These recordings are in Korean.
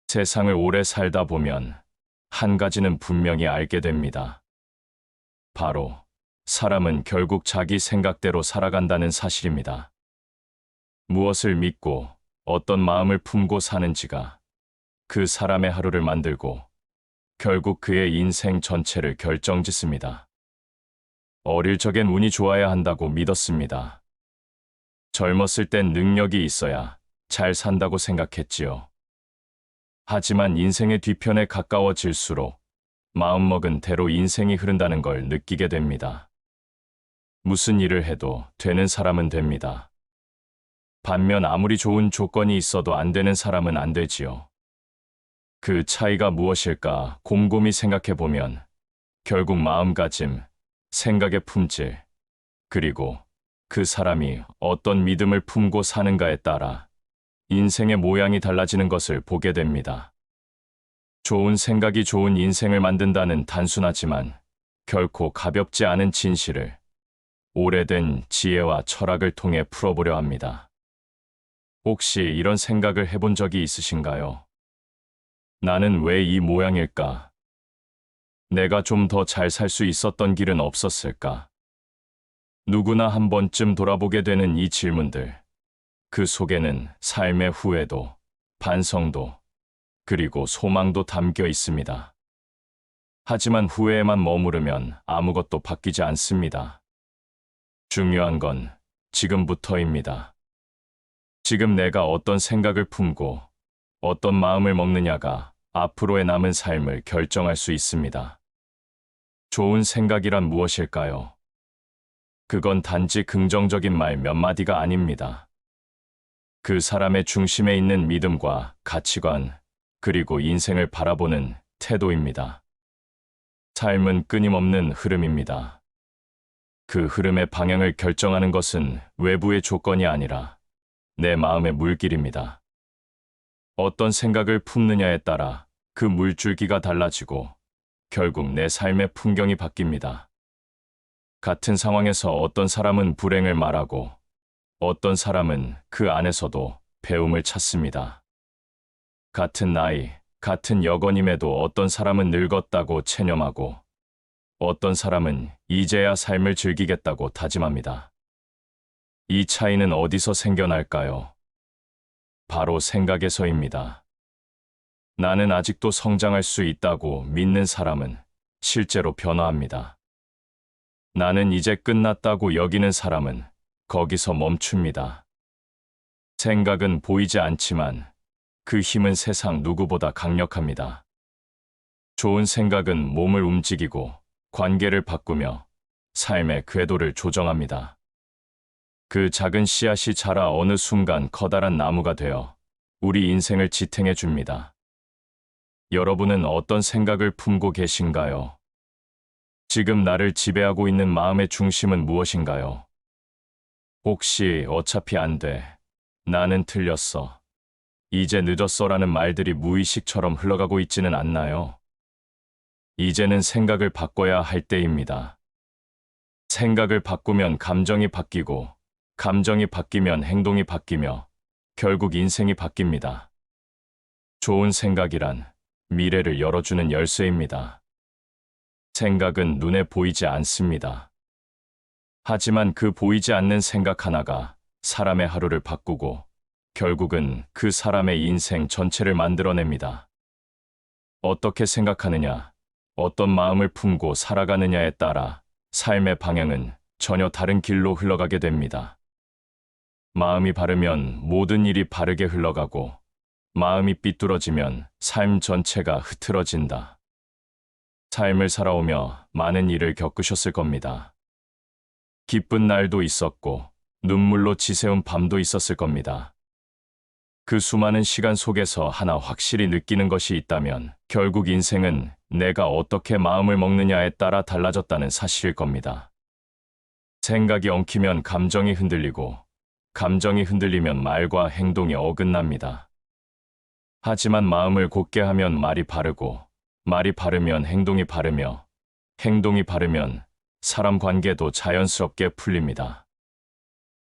세상을 오래 살다 보면 한 가지는 분명히 알게 됩니다. 바로 사람은 결국 자기 생각대로 살아간다는 사실입니다. 무엇을 믿고 어떤 마음을 품고 사는지가 그 사람의 하루를 만들고 결국 그의 인생 전체를 결정짓습니다. 어릴 적엔 운이 좋아야 한다고 믿었습니다. 젊었을 땐 능력이 있어야 잘 산다고 생각했지요. 하지만 인생의 뒤편에 가까워질수록 마음먹은 대로 인생이 흐른다는 걸 느끼게 됩니다. 무슨 일을 해도 되는 사람은 됩니다. 반면 아무리 좋은 조건이 있어도 안 되는 사람은 안 되지요. 그 차이가 무엇일까 곰곰이 생각해보면 결국 마음가짐, 생각의 품질, 그리고 그 사람이 어떤 믿음을 품고 사는가에 따라 인생의 모양이 달라지는 것을 보게 됩니다. 좋은 생각이 좋은 인생을 만든다는 단순하지만 결코 가볍지 않은 진실을 오래된 지혜와 철학을 통해 풀어보려 합니다. 혹시 이런 생각을 해본 적이 있으신가요? 나는 왜 이 모양일까? 내가 좀 더 잘 살 수 있었던 길은 없었을까? 누구나 한 번쯤 돌아보게 되는 이 질문들. 그 속에는 삶의 후회도, 반성도, 그리고 소망도 담겨 있습니다. 하지만 후회에만 머무르면 아무것도 바뀌지 않습니다. 중요한 건 지금부터입니다. 지금 내가 어떤 생각을 품고 어떤 마음을 먹느냐가 앞으로의 남은 삶을 결정할 수 있습니다. 좋은 생각이란 무엇일까요? 그건 단지 긍정적인 말 몇 마디가 아닙니다. 그 사람의 중심에 있는 믿음과 가치관, 그리고 인생을 바라보는 태도입니다. 삶은 끊임없는 흐름입니다. 그 흐름의 방향을 결정하는 것은 외부의 조건이 아니라 내 마음의 물길입니다. 어떤 생각을 품느냐에 따라 그 물줄기가 달라지고 결국 내 삶의 풍경이 바뀝니다. 같은 상황에서 어떤 사람은 불행을 말하고 어떤 사람은 그 안에서도 배움을 찾습니다. 같은 나이, 같은 여건임에도 어떤 사람은 늙었다고 체념하고 어떤 사람은 이제야 삶을 즐기겠다고 다짐합니다. 이 차이는 어디서 생겨날까요? 바로 생각에서입니다. 나는 아직도 성장할 수 있다고 믿는 사람은 실제로 변화합니다. 나는 이제 끝났다고 여기는 사람은 거기서 멈춥니다. 생각은 보이지 않지만 그 힘은 세상 누구보다 강력합니다. 좋은 생각은 몸을 움직이고 관계를 바꾸며 삶의 궤도를 조정합니다. 그 작은 씨앗이 자라 어느 순간 커다란 나무가 되어 우리 인생을 지탱해 줍니다. 여러분은 어떤 생각을 품고 계신가요? 지금 나를 지배하고 있는 마음의 중심은 무엇인가요? 혹시 어차피 안 돼, 나는 틀렸어, 이제 늦었어라는 말들이 무의식처럼 흘러가고 있지는 않나요? 이제는 생각을 바꿔야 할 때입니다. 생각을 바꾸면 감정이 바뀌고 감정이 바뀌면 행동이 바뀌며 결국 인생이 바뀝니다. 좋은 생각이란 미래를 열어주는 열쇠입니다. 생각은 눈에 보이지 않습니다. 하지만 그 보이지 않는 생각 하나가 사람의 하루를 바꾸고 결국은 그 사람의 인생 전체를 만들어냅니다. 어떻게 생각하느냐, 어떤 마음을 품고 살아가느냐에 따라 삶의 방향은 전혀 다른 길로 흘러가게 됩니다. 마음이 바르면 모든 일이 바르게 흘러가고 마음이 삐뚤어지면 삶 전체가 흐트러진다. 삶을 살아오며 많은 일을 겪으셨을 겁니다. 기쁜 날도 있었고 눈물로 지새운 밤도 있었을 겁니다. 그 수많은 시간 속에서 하나 확실히 느끼는 것이 있다면 결국 인생은 내가 어떻게 마음을 먹느냐에 따라 달라졌다는 사실일 겁니다. 생각이 엉키면 감정이 흔들리고 감정이 흔들리면 말과 행동이 어긋납니다. 하지만 마음을 곧게 하면 말이 바르고 말이 바르면 행동이 바르며 행동이 바르면 사람 관계도 자연스럽게 풀립니다.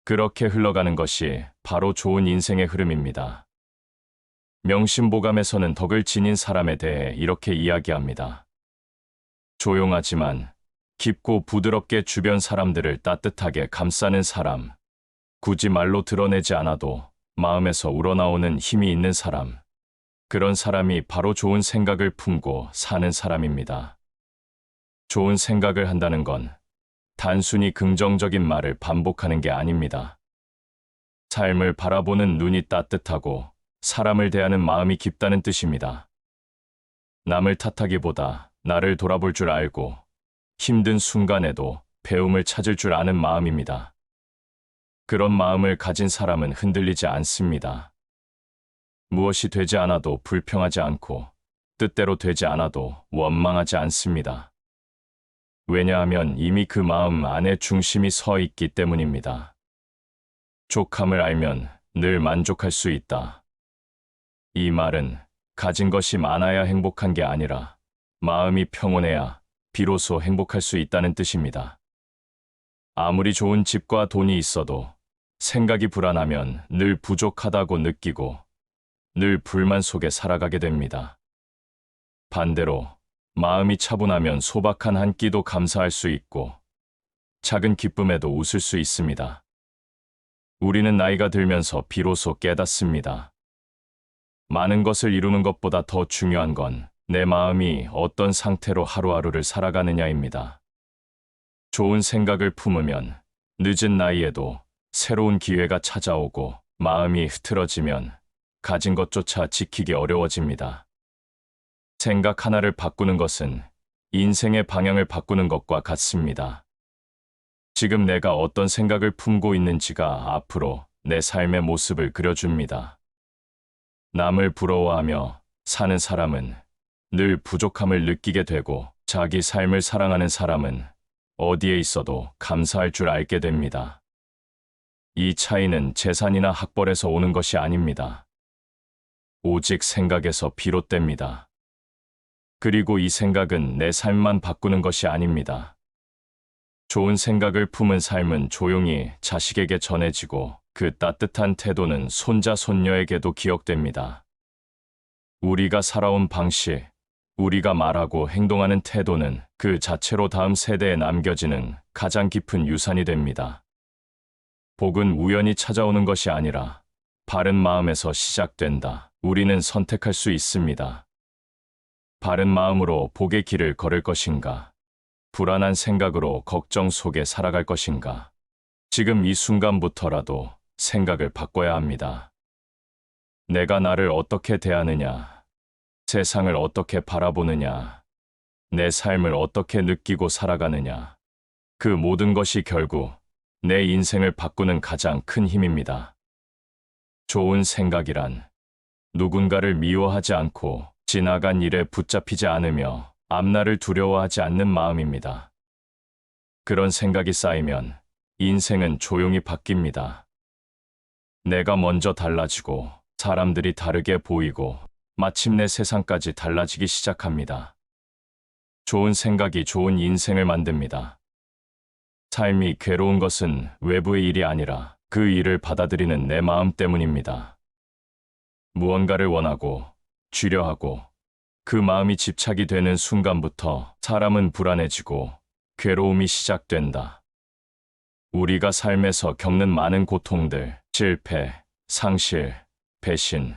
그렇게 흘러가는 것이 바로 좋은 인생의 흐름입니다. 명심보감에서는 덕을 지닌 사람에 대해 이렇게 이야기합니다. 조용하지만 깊고 부드럽게 주변 사람들을 따뜻하게 감싸는 사람. 굳이 말로 드러내지 않아도 마음에서 우러나오는 힘이 있는 사람. 그런 사람이 바로 좋은 생각을 품고 사는 사람입니다. 좋은 생각을 한다는 건 단순히 긍정적인 말을 반복하는 게 아닙니다. 삶을 바라보는 눈이 따뜻하고 사람을 대하는 마음이 깊다는 뜻입니다. 남을 탓하기보다 나를 돌아볼 줄 알고 힘든 순간에도 배움을 찾을 줄 아는 마음입니다. 그런 마음을 가진 사람은 흔들리지 않습니다. 무엇이 되지 않아도 불평하지 않고 뜻대로 되지 않아도 원망하지 않습니다. 왜냐하면 이미 그 마음 안에 중심이 서 있기 때문입니다. 족함을 알면 늘 만족할 수 있다. 이 말은 가진 것이 많아야 행복한 게 아니라 마음이 평온해야 비로소 행복할 수 있다는 뜻입니다. 아무리 좋은 집과 돈이 있어도 생각이 불안하면 늘 부족하다고 느끼고 늘 불만 속에 살아가게 됩니다. 반대로 마음이 차분하면 소박한 한 끼도 감사할 수 있고 작은 기쁨에도 웃을 수 있습니다. 우리는 나이가 들면서 비로소 깨닫습니다. 많은 것을 이루는 것보다 더 중요한 건 내 마음이 어떤 상태로 하루하루를 살아가느냐입니다. 좋은 생각을 품으면 늦은 나이에도 새로운 기회가 찾아오고 마음이 흐트러지면 가진 것조차 지키기 어려워집니다. 생각 하나를 바꾸는 것은 인생의 방향을 바꾸는 것과 같습니다. 지금 내가 어떤 생각을 품고 있는지가 앞으로 내 삶의 모습을 그려줍니다. 남을 부러워하며 사는 사람은 늘 부족함을 느끼게 되고 자기 삶을 사랑하는 사람은 어디에 있어도 감사할 줄 알게 됩니다. 이 차이는 재산이나 학벌에서 오는 것이 아닙니다. 오직 생각에서 비롯됩니다. 그리고 이 생각은 내 삶만 바꾸는 것이 아닙니다. 좋은 생각을 품은 삶은 조용히 자식에게 전해지고 그 따뜻한 태도는 손자, 손녀에게도 기억됩니다. 우리가 살아온 방식, 우리가 말하고 행동하는 태도는 그 자체로 다음 세대에 남겨지는 가장 깊은 유산이 됩니다. 복은 우연히 찾아오는 것이 아니라 바른 마음에서 시작된다. 우리는 선택할 수 있습니다. 바른 마음으로 복의 길을 걸을 것인가? 불안한 생각으로 걱정 속에 살아갈 것인가? 지금 이 순간부터라도 생각을 바꿔야 합니다. 내가 나를 어떻게 대하느냐? 세상을 어떻게 바라보느냐? 내 삶을 어떻게 느끼고 살아가느냐? 그 모든 것이 결국 내 인생을 바꾸는 가장 큰 힘입니다. 좋은 생각이란 누군가를 미워하지 않고 지나간 일에 붙잡히지 않으며 앞날을 두려워하지 않는 마음입니다. 그런 생각이 쌓이면 인생은 조용히 바뀝니다. 내가 먼저 달라지고 사람들이 다르게 보이고 마침내 세상까지 달라지기 시작합니다. 좋은 생각이 좋은 인생을 만듭니다. 삶이 괴로운 것은 외부의 일이 아니라 그 일을 받아들이는 내 마음 때문입니다. 무언가를 원하고 쥐려하고 그 마음이 집착이 되는 순간부터 사람은 불안해지고 괴로움이 시작된다. 우리가 삶에서 겪는 많은 고통들, 실패, 상실, 배신,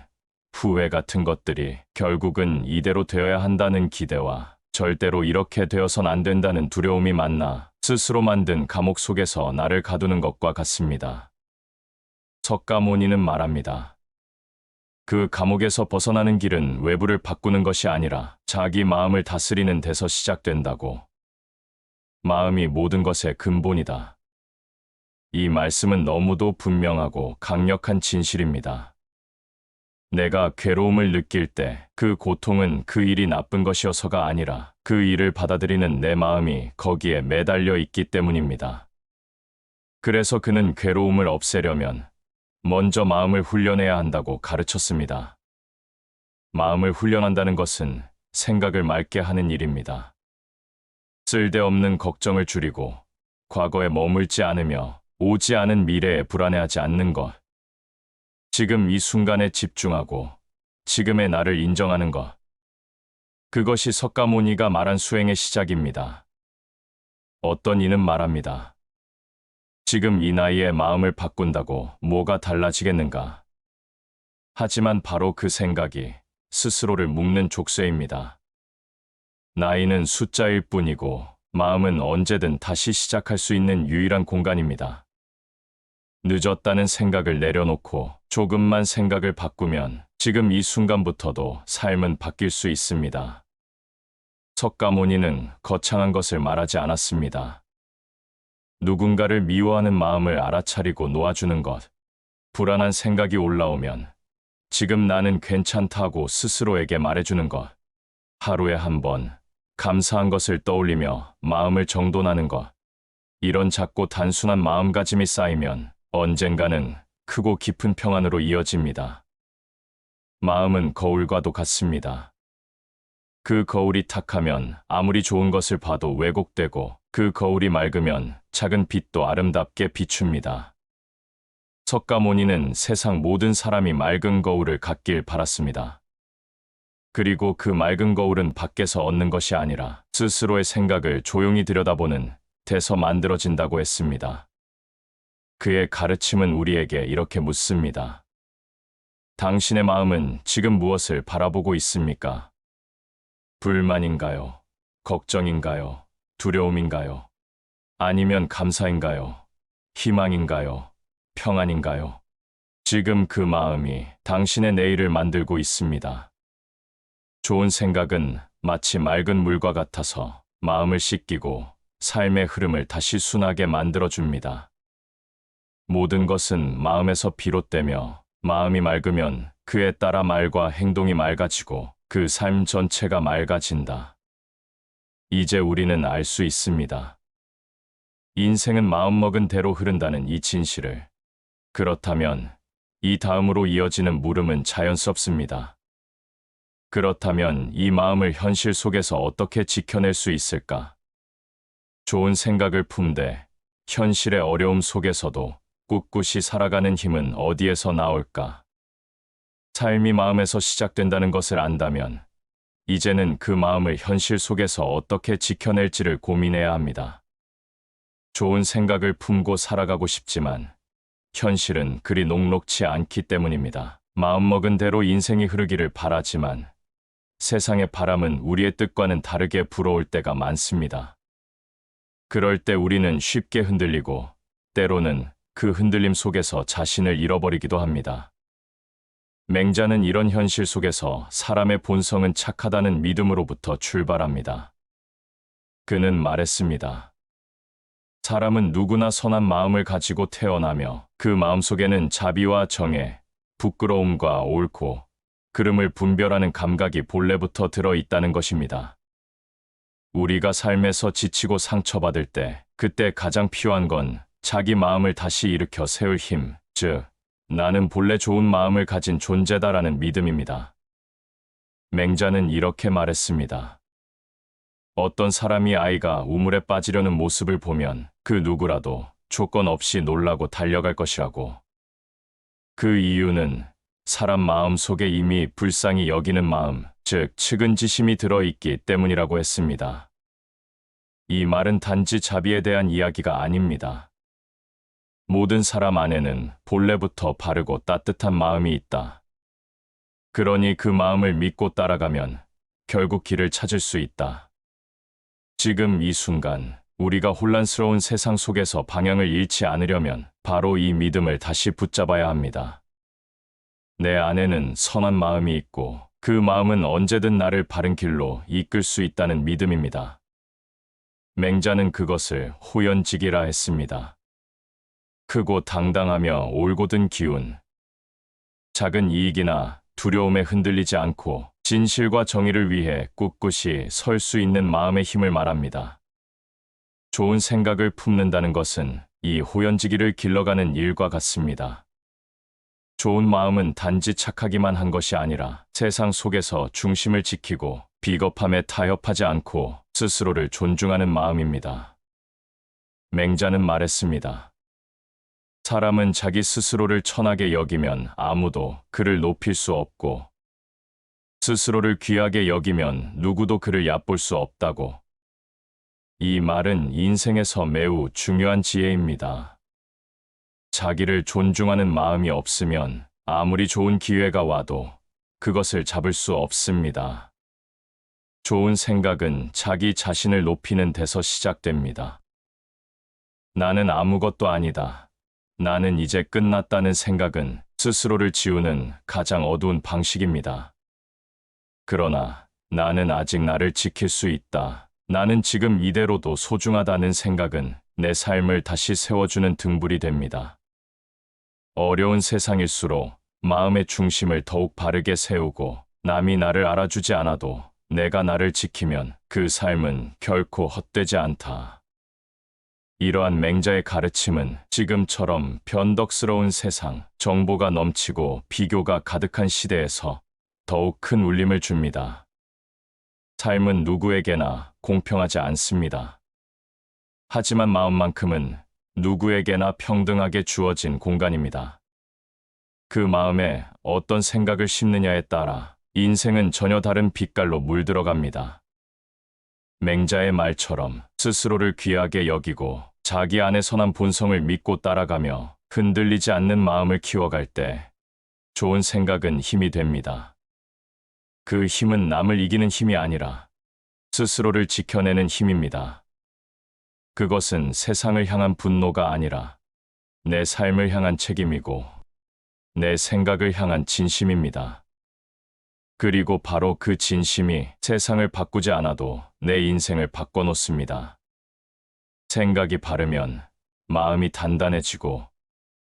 후회 같은 것들이 결국은 이대로 되어야 한다는 기대와 절대로 이렇게 되어선 안 된다는 두려움이 만나 스스로 만든 감옥 속에서 나를 가두는 것과 같습니다. 석가모니는 말합니다. 그 감옥에서 벗어나는 길은 외부를 바꾸는 것이 아니라 자기 마음을 다스리는 데서 시작된다고. 마음이 모든 것의 근본이다. 이 말씀은 너무도 분명하고 강력한 진실입니다. 내가 괴로움을 느낄 때 그 고통은 그 일이 나쁜 것이어서가 아니라 그 일을 받아들이는 내 마음이 거기에 매달려 있기 때문입니다. 그래서 그는 괴로움을 없애려면 먼저 마음을 훈련해야 한다고 가르쳤습니다. 마음을 훈련한다는 것은 생각을 맑게 하는 일입니다. 쓸데없는 걱정을 줄이고 과거에 머물지 않으며 오지 않은 미래에 불안해하지 않는 것. 지금 이 순간에 집중하고 지금의 나를 인정하는 것. 그것이 석가모니가 말한 수행의 시작입니다. 어떤 이는 말합니다. 지금 이 나이에 마음을 바꾼다고 뭐가 달라지겠는가? 하지만 바로 그 생각이 스스로를 묶는 족쇄입니다. 나이는 숫자일 뿐이고 마음은 언제든 다시 시작할 수 있는 유일한 공간입니다. 늦었다는 생각을 내려놓고 조금만 생각을 바꾸면 지금 이 순간부터도 삶은 바뀔 수 있습니다. 석가모니는 거창한 것을 말하지 않았습니다. 누군가를 미워하는 마음을 알아차리고 놓아주는 것, 불안한 생각이 올라오면 지금 나는 괜찮다고 스스로에게 말해주는 것, 하루에 한 번 감사한 것을 떠올리며 마음을 정돈하는 것, 이런 작고 단순한 마음가짐이 쌓이면 언젠가는 크고 깊은 평안으로 이어집니다. 마음은 거울과도 같습니다. 그 거울이 탁하면 아무리 좋은 것을 봐도 왜곡되고 그 거울이 맑으면 작은 빛도 아름답게 비춥니다. 석가모니는 세상 모든 사람이 맑은 거울을 갖길 바랐습니다. 그리고 그 맑은 거울은 밖에서 얻는 것이 아니라 스스로의 생각을 조용히 들여다보는 데서 만들어진다고 했습니다. 그의 가르침은 우리에게 이렇게 묻습니다. 당신의 마음은 지금 무엇을 바라보고 있습니까? 불만인가요? 걱정인가요? 두려움인가요? 아니면 감사인가요? 희망인가요? 평안인가요? 지금 그 마음이 당신의 내일을 만들고 있습니다. 좋은 생각은 마치 맑은 물과 같아서 마음을 씻기고 삶의 흐름을 다시 순하게 만들어줍니다. 모든 것은 마음에서 비롯되며 마음이 맑으면 그에 따라 말과 행동이 맑아지고 그 삶 전체가 맑아진다. 이제 우리는 알 수 있습니다. 인생은 마음먹은 대로 흐른다는 이 진실을. 그렇다면 이 다음으로 이어지는 물음은 자연스럽습니다. 그렇다면 이 마음을 현실 속에서 어떻게 지켜낼 수 있을까? 좋은 생각을 품되 현실의 어려움 속에서도 꿋꿋이 살아가는 힘은 어디에서 나올까? 삶이 마음에서 시작된다는 것을 안다면 이제는 그 마음을 현실 속에서 어떻게 지켜낼지를 고민해야 합니다. 좋은 생각을 품고 살아가고 싶지만 현실은 그리 녹록치 않기 때문입니다. 마음먹은 대로 인생이 흐르기를 바라지만 세상의 바람은 우리의 뜻과는 다르게 불어올 때가 많습니다. 그럴 때 우리는 쉽게 흔들리고 때로는 그 흔들림 속에서 자신을 잃어버리기도 합니다. 맹자는 이런 현실 속에서 사람의 본성은 착하다는 믿음으로부터 출발합니다. 그는 말했습니다. 사람은 누구나 선한 마음을 가지고 태어나며 그 마음속에는 자비와 정의, 부끄러움과 옳고 그름을 분별하는 감각이 본래부터 들어있다는 것입니다. 우리가 삶에서 지치고 상처받을 때 그때 가장 필요한 건 자기 마음을 다시 일으켜 세울 힘, 즉 나는 본래 좋은 마음을 가진 존재다라는 믿음입니다. 맹자는 이렇게 말했습니다. 어떤 사람이 아이가 우물에 빠지려는 모습을 보면 그 누구라도 조건 없이 놀라고 달려갈 것이라고. 그 이유는 사람 마음 속에 이미 불쌍히 여기는 마음, 즉 측은지심이 들어있기 때문이라고 했습니다. 이 말은 단지 자비에 대한 이야기가 아닙니다. 모든 사람 안에는 본래부터 바르고 따뜻한 마음이 있다. 그러니 그 마음을 믿고 따라가면 결국 길을 찾을 수 있다. 지금 이 순간 우리가 혼란스러운 세상 속에서 방향을 잃지 않으려면 바로 이 믿음을 다시 붙잡아야 합니다. 내 안에는 선한 마음이 있고 그 마음은 언제든 나를 바른 길로 이끌 수 있다는 믿음입니다. 맹자는 그것을 호연직이라 했습니다. 크고 당당하며 올곧은 기운. 작은 이익이나 두려움에 흔들리지 않고 진실과 정의를 위해 꿋꿋이 설 수 있는 마음의 힘을 말합니다. 좋은 생각을 품는다는 것은 이 호연지기를 길러가는 일과 같습니다. 좋은 마음은 단지 착하기만 한 것이 아니라 세상 속에서 중심을 지키고 비겁함에 타협하지 않고 스스로를 존중하는 마음입니다. 맹자는 말했습니다. 사람은 자기 스스로를 천하게 여기면 아무도 그를 높일 수 없고 스스로를 귀하게 여기면 누구도 그를 얕볼 수 없다고. 이 말은 인생에서 매우 중요한 지혜입니다. 자기를 존중하는 마음이 없으면 아무리 좋은 기회가 와도 그것을 잡을 수 없습니다. 좋은 생각은 자기 자신을 높이는 데서 시작됩니다. 나는 아무것도 아니다. 나는 이제 끝났다는 생각은 스스로를 지우는 가장 어두운 방식입니다. 그러나 나는 아직 나를 지킬 수 있다. 나는 지금 이대로도 소중하다는 생각은 내 삶을 다시 세워주는 등불이 됩니다. 어려운 세상일수록 마음의 중심을 더욱 바르게 세우고 남이 나를 알아주지 않아도 내가 나를 지키면 그 삶은 결코 헛되지 않다. 이러한 맹자의 가르침은 지금처럼 변덕스러운 세상, 정보가 넘치고 비교가 가득한 시대에서 더욱 큰 울림을 줍니다. 삶은 누구에게나 공평하지 않습니다. 하지만 마음만큼은 누구에게나 평등하게 주어진 공간입니다. 그 마음에 어떤 생각을 심느냐에 따라 인생은 전혀 다른 빛깔로 물들어갑니다. 맹자의 말처럼 스스로를 귀하게 여기고 자기 안의 선한 본성을 믿고 따라가며 흔들리지 않는 마음을 키워갈 때 좋은 생각은 힘이 됩니다. 그 힘은 남을 이기는 힘이 아니라 스스로를 지켜내는 힘입니다. 그것은 세상을 향한 분노가 아니라 내 삶을 향한 책임이고 내 생각을 향한 진심입니다. 그리고 바로 그 진심이 세상을 바꾸지 않아도 내 인생을 바꿔놓습니다. 생각이 바르면 마음이 단단해지고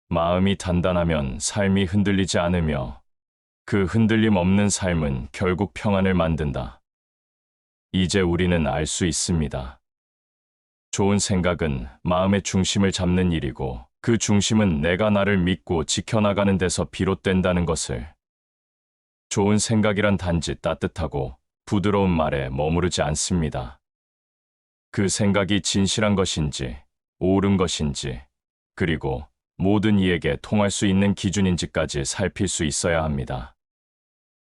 마음이 단단하면 삶이 흔들리지 않으며 그 흔들림 없는 삶은 결국 평안을 만든다. 이제 우리는 알 수 있습니다. 좋은 생각은 마음의 중심을 잡는 일이고 그 중심은 내가 나를 믿고 지켜나가는 데서 비롯된다는 것을. 좋은 생각이란 단지 따뜻하고 부드러운 말에 머무르지 않습니다. 그 생각이 진실한 것인지, 옳은 것인지, 그리고 모든 이에게 통할 수 있는 기준인지까지 살필 수 있어야 합니다.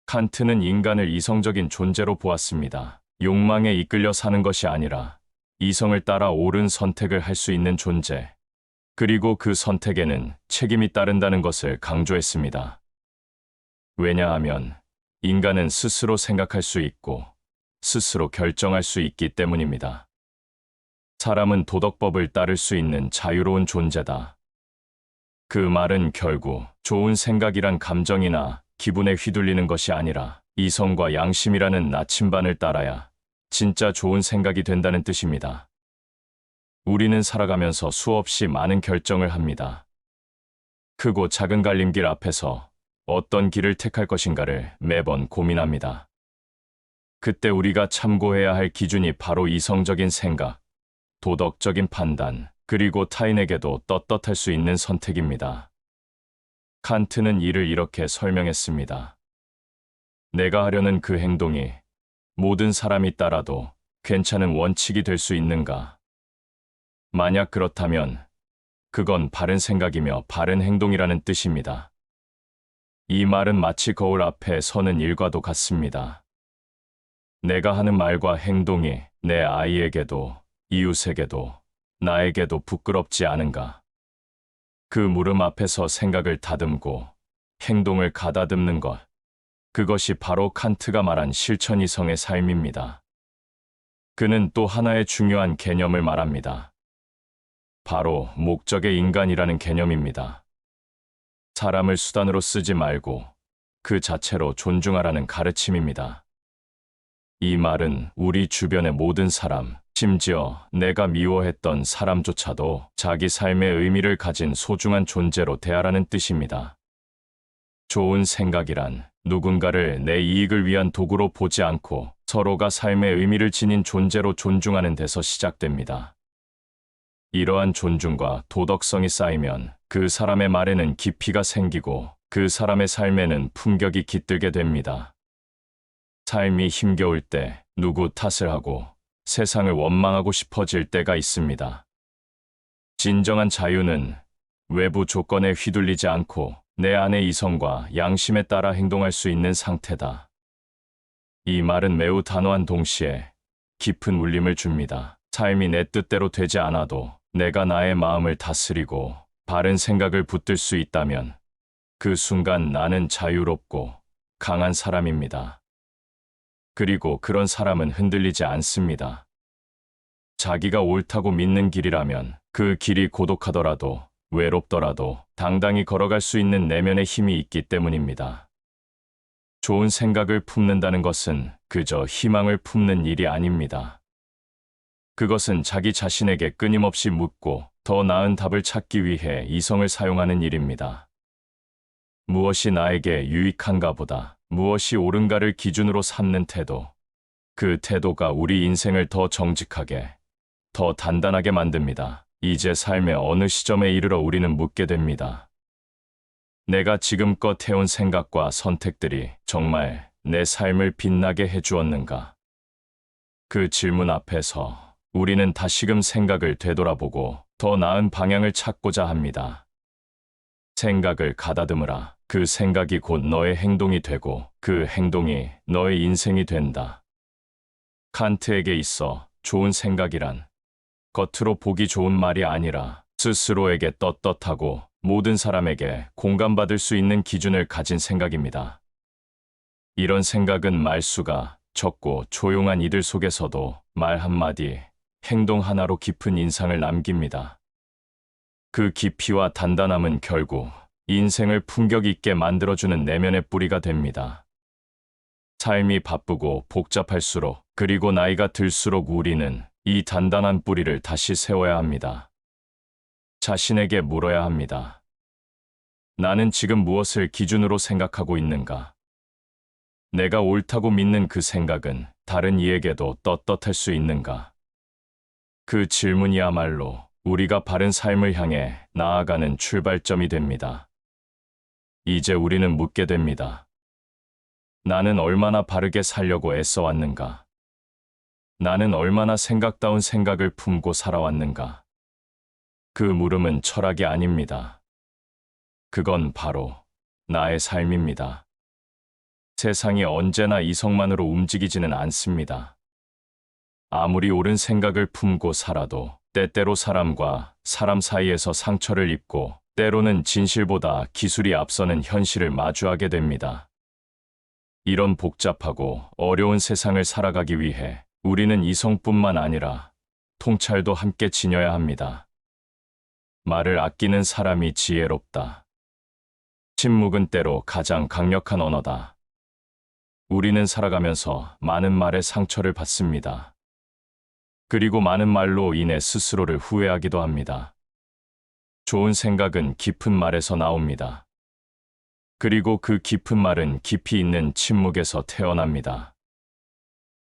칸트는 인간을 이성적인 존재로 보았습니다. 욕망에 이끌려 사는 것이 아니라 이성을 따라 옳은 선택을 할 수 있는 존재, 그리고 그 선택에는 책임이 따른다는 것을 강조했습니다. 왜냐하면 인간은 스스로 생각할 수 있고 스스로 결정할 수 있기 때문입니다. 사람은 도덕법을 따를 수 있는 자유로운 존재다. 그 말은 결국 좋은 생각이란 감정이나 기분에 휘둘리는 것이 아니라 이성과 양심이라는 나침반을 따라야 진짜 좋은 생각이 된다는 뜻입니다. 우리는 살아가면서 수없이 많은 결정을 합니다. 크고 작은 갈림길 앞에서 어떤 길을 택할 것인가를 매번 고민합니다. 그때 우리가 참고해야 할 기준이 바로 이성적인 생각, 도덕적인 판단, 그리고 타인에게도 떳떳할 수 있는 선택입니다. 칸트는 이를 이렇게 설명했습니다. 내가 하려는 그 행동이 모든 사람이 따라도 괜찮은 원칙이 될 수 있는가? 만약 그렇다면 그건 바른 생각이며 바른 행동이라는 뜻입니다. 이 말은 마치 거울 앞에 서는 일과도 같습니다. 내가 하는 말과 행동이 내 아이에게도 이웃에게도 나에게도 부끄럽지 않은가? 그 물음 앞에서 생각을 다듬고 행동을 가다듬는 것, 그것이 바로 칸트가 말한 실천 이성의 삶입니다. 그는 또 하나의 중요한 개념을 말합니다. 바로 목적의 인간이라는 개념입니다. 사람을 수단으로 쓰지 말고 그 자체로 존중하라는 가르침입니다. 이 말은 우리 주변의 모든 사람, 심지어 내가 미워했던 사람조차도 자기 삶의 의미를 가진 소중한 존재로 대하라는 뜻입니다. 좋은 생각이란 누군가를 내 이익을 위한 도구로 보지 않고 서로가 삶의 의미를 지닌 존재로 존중하는 데서 시작됩니다. 이러한 존중과 도덕성이 쌓이면 그 사람의 말에는 깊이가 생기고 그 사람의 삶에는 품격이 깃들게 됩니다. 삶이 힘겨울 때 누구 탓을 하고 세상을 원망하고 싶어질 때가 있습니다. 진정한 자유는 외부 조건에 휘둘리지 않고 내 안의 이성과 양심에 따라 행동할 수 있는 상태다. 이 말은 매우 단호한 동시에 깊은 울림을 줍니다. 삶이 내 뜻대로 되지 않아도 내가 나의 마음을 다스리고 바른 생각을 붙들 수 있다면 그 순간 나는 자유롭고 강한 사람입니다. 그리고 그런 사람은 흔들리지 않습니다. 자기가 옳다고 믿는 길이라면 그 길이 고독하더라도 외롭더라도 당당히 걸어갈 수 있는 내면의 힘이 있기 때문입니다. 좋은 생각을 품는다는 것은 그저 희망을 품는 일이 아닙니다. 그것은 자기 자신에게 끊임없이 묻고 더 나은 답을 찾기 위해 이성을 사용하는 일입니다. 무엇이 나에게 유익한가 보다 무엇이 옳은가를 기준으로 삼는 태도. 그 태도가 우리 인생을 더 정직하게, 더 단단하게 만듭니다. 이제 삶의 어느 시점에 이르러 우리는 묻게 됩니다. 내가 지금껏 해온 생각과 선택들이 정말 내 삶을 빛나게 해주었는가? 그 질문 앞에서 우리는 다시금 생각을 되돌아보고 더 나은 방향을 찾고자 합니다. 생각을 가다듬으라. 그 생각이 곧 너의 행동이 되고 그 행동이 너의 인생이 된다. 칸트에게 있어 좋은 생각이란 겉으로 보기 좋은 말이 아니라 스스로에게 떳떳하고 모든 사람에게 공감받을 수 있는 기준을 가진 생각입니다. 이런 생각은 말수가 적고 조용한 이들 속에서도 말 한마디, 행동 하나로 깊은 인상을 남깁니다. 그 깊이와 단단함은 결국 인생을 품격 있게 만들어주는 내면의 뿌리가 됩니다. 삶이 바쁘고 복잡할수록 그리고 나이가 들수록 우리는 이 단단한 뿌리를 다시 세워야 합니다. 자신에게 물어야 합니다. 나는 지금 무엇을 기준으로 생각하고 있는가? 내가 옳다고 믿는 그 생각은 다른 이에게도 떳떳할 수 있는가? 그 질문이야말로 우리가 바른 삶을 향해 나아가는 출발점이 됩니다. 이제 우리는 묻게 됩니다. 나는 얼마나 바르게 살려고 애써왔는가? 나는 얼마나 생각다운 생각을 품고 살아왔는가? 그 물음은 철학이 아닙니다. 그건 바로 나의 삶입니다. 세상이 언제나 이성만으로 움직이지는 않습니다. 아무리 옳은 생각을 품고 살아도 때때로 사람과 사람 사이에서 상처를 입고 때로는 진실보다 기술이 앞서는 현실을 마주하게 됩니다. 이런 복잡하고 어려운 세상을 살아가기 위해 우리는 이성뿐만 아니라 통찰도 함께 지녀야 합니다. 말을 아끼는 사람이 지혜롭다. 침묵은 때로 가장 강력한 언어다. 우리는 살아가면서 많은 말에 상처를 받습니다. 그리고 많은 말로 인해 스스로를 후회하기도 합니다. 좋은 생각은 깊은 말에서 나옵니다. 그리고 그 깊은 말은 깊이 있는 침묵에서 태어납니다.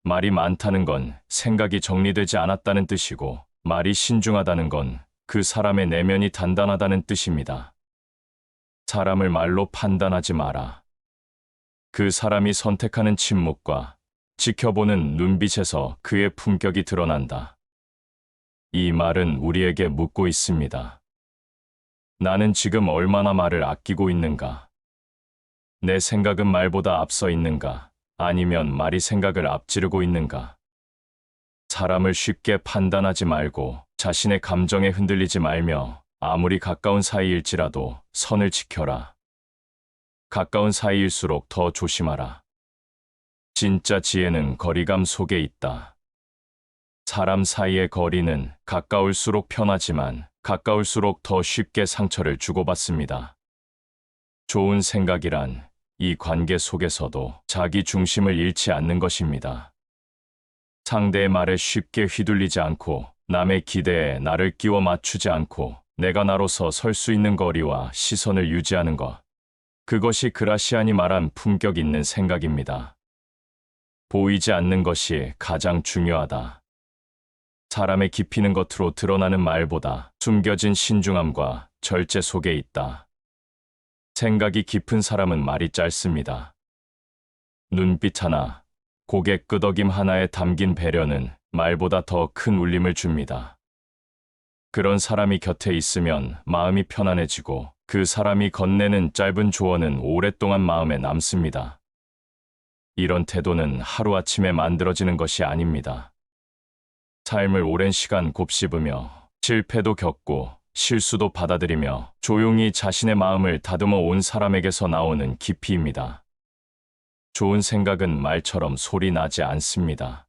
말이 많다는 건 생각이 정리되지 않았다는 뜻이고, 말이 신중하다는 건 그 사람의 내면이 단단하다는 뜻입니다. 사람을 말로 판단하지 마라. 그 사람이 선택하는 침묵과 지켜보는 눈빛에서 그의 품격이 드러난다. 이 말은 우리에게 묻고 있습니다. 나는 지금 얼마나 말을 아끼고 있는가? 내 생각은 말보다 앞서 있는가? 아니면 말이 생각을 앞지르고 있는가? 사람을 쉽게 판단하지 말고 자신의 감정에 흔들리지 말며 아무리 가까운 사이일지라도 선을 지켜라. 가까운 사이일수록 더 조심하라. 진짜 지혜는 거리감 속에 있다. 사람 사이의 거리는 가까울수록 편하지만 가까울수록 더 쉽게 상처를 주고받습니다. 좋은 생각이란 이 관계 속에서도 자기 중심을 잃지 않는 것입니다. 상대의 말에 쉽게 휘둘리지 않고 남의 기대에 나를 끼워 맞추지 않고 내가 나로서 설 수 있는 거리와 시선을 유지하는 것. 그것이 그라시안이 말한 품격 있는 생각입니다. 보이지 않는 것이 가장 중요하다. 사람의 깊이는 겉으로 드러나는 말보다 숨겨진 신중함과 절제 속에 있다. 생각이 깊은 사람은 말이 짧습니다. 눈빛 하나, 고개 끄덕임 하나에 담긴 배려는 말보다 더 큰 울림을 줍니다. 그런 사람이 곁에 있으면 마음이 편안해지고 그 사람이 건네는 짧은 조언은 오랫동안 마음에 남습니다. 이런 태도는 하루아침에 만들어지는 것이 아닙니다. 삶을 오랜 시간 곱씹으며 실패도 겪고 실수도 받아들이며 조용히 자신의 마음을 다듬어 온 사람에게서 나오는 깊이입니다. 좋은 생각은 말처럼 소리 나지 않습니다.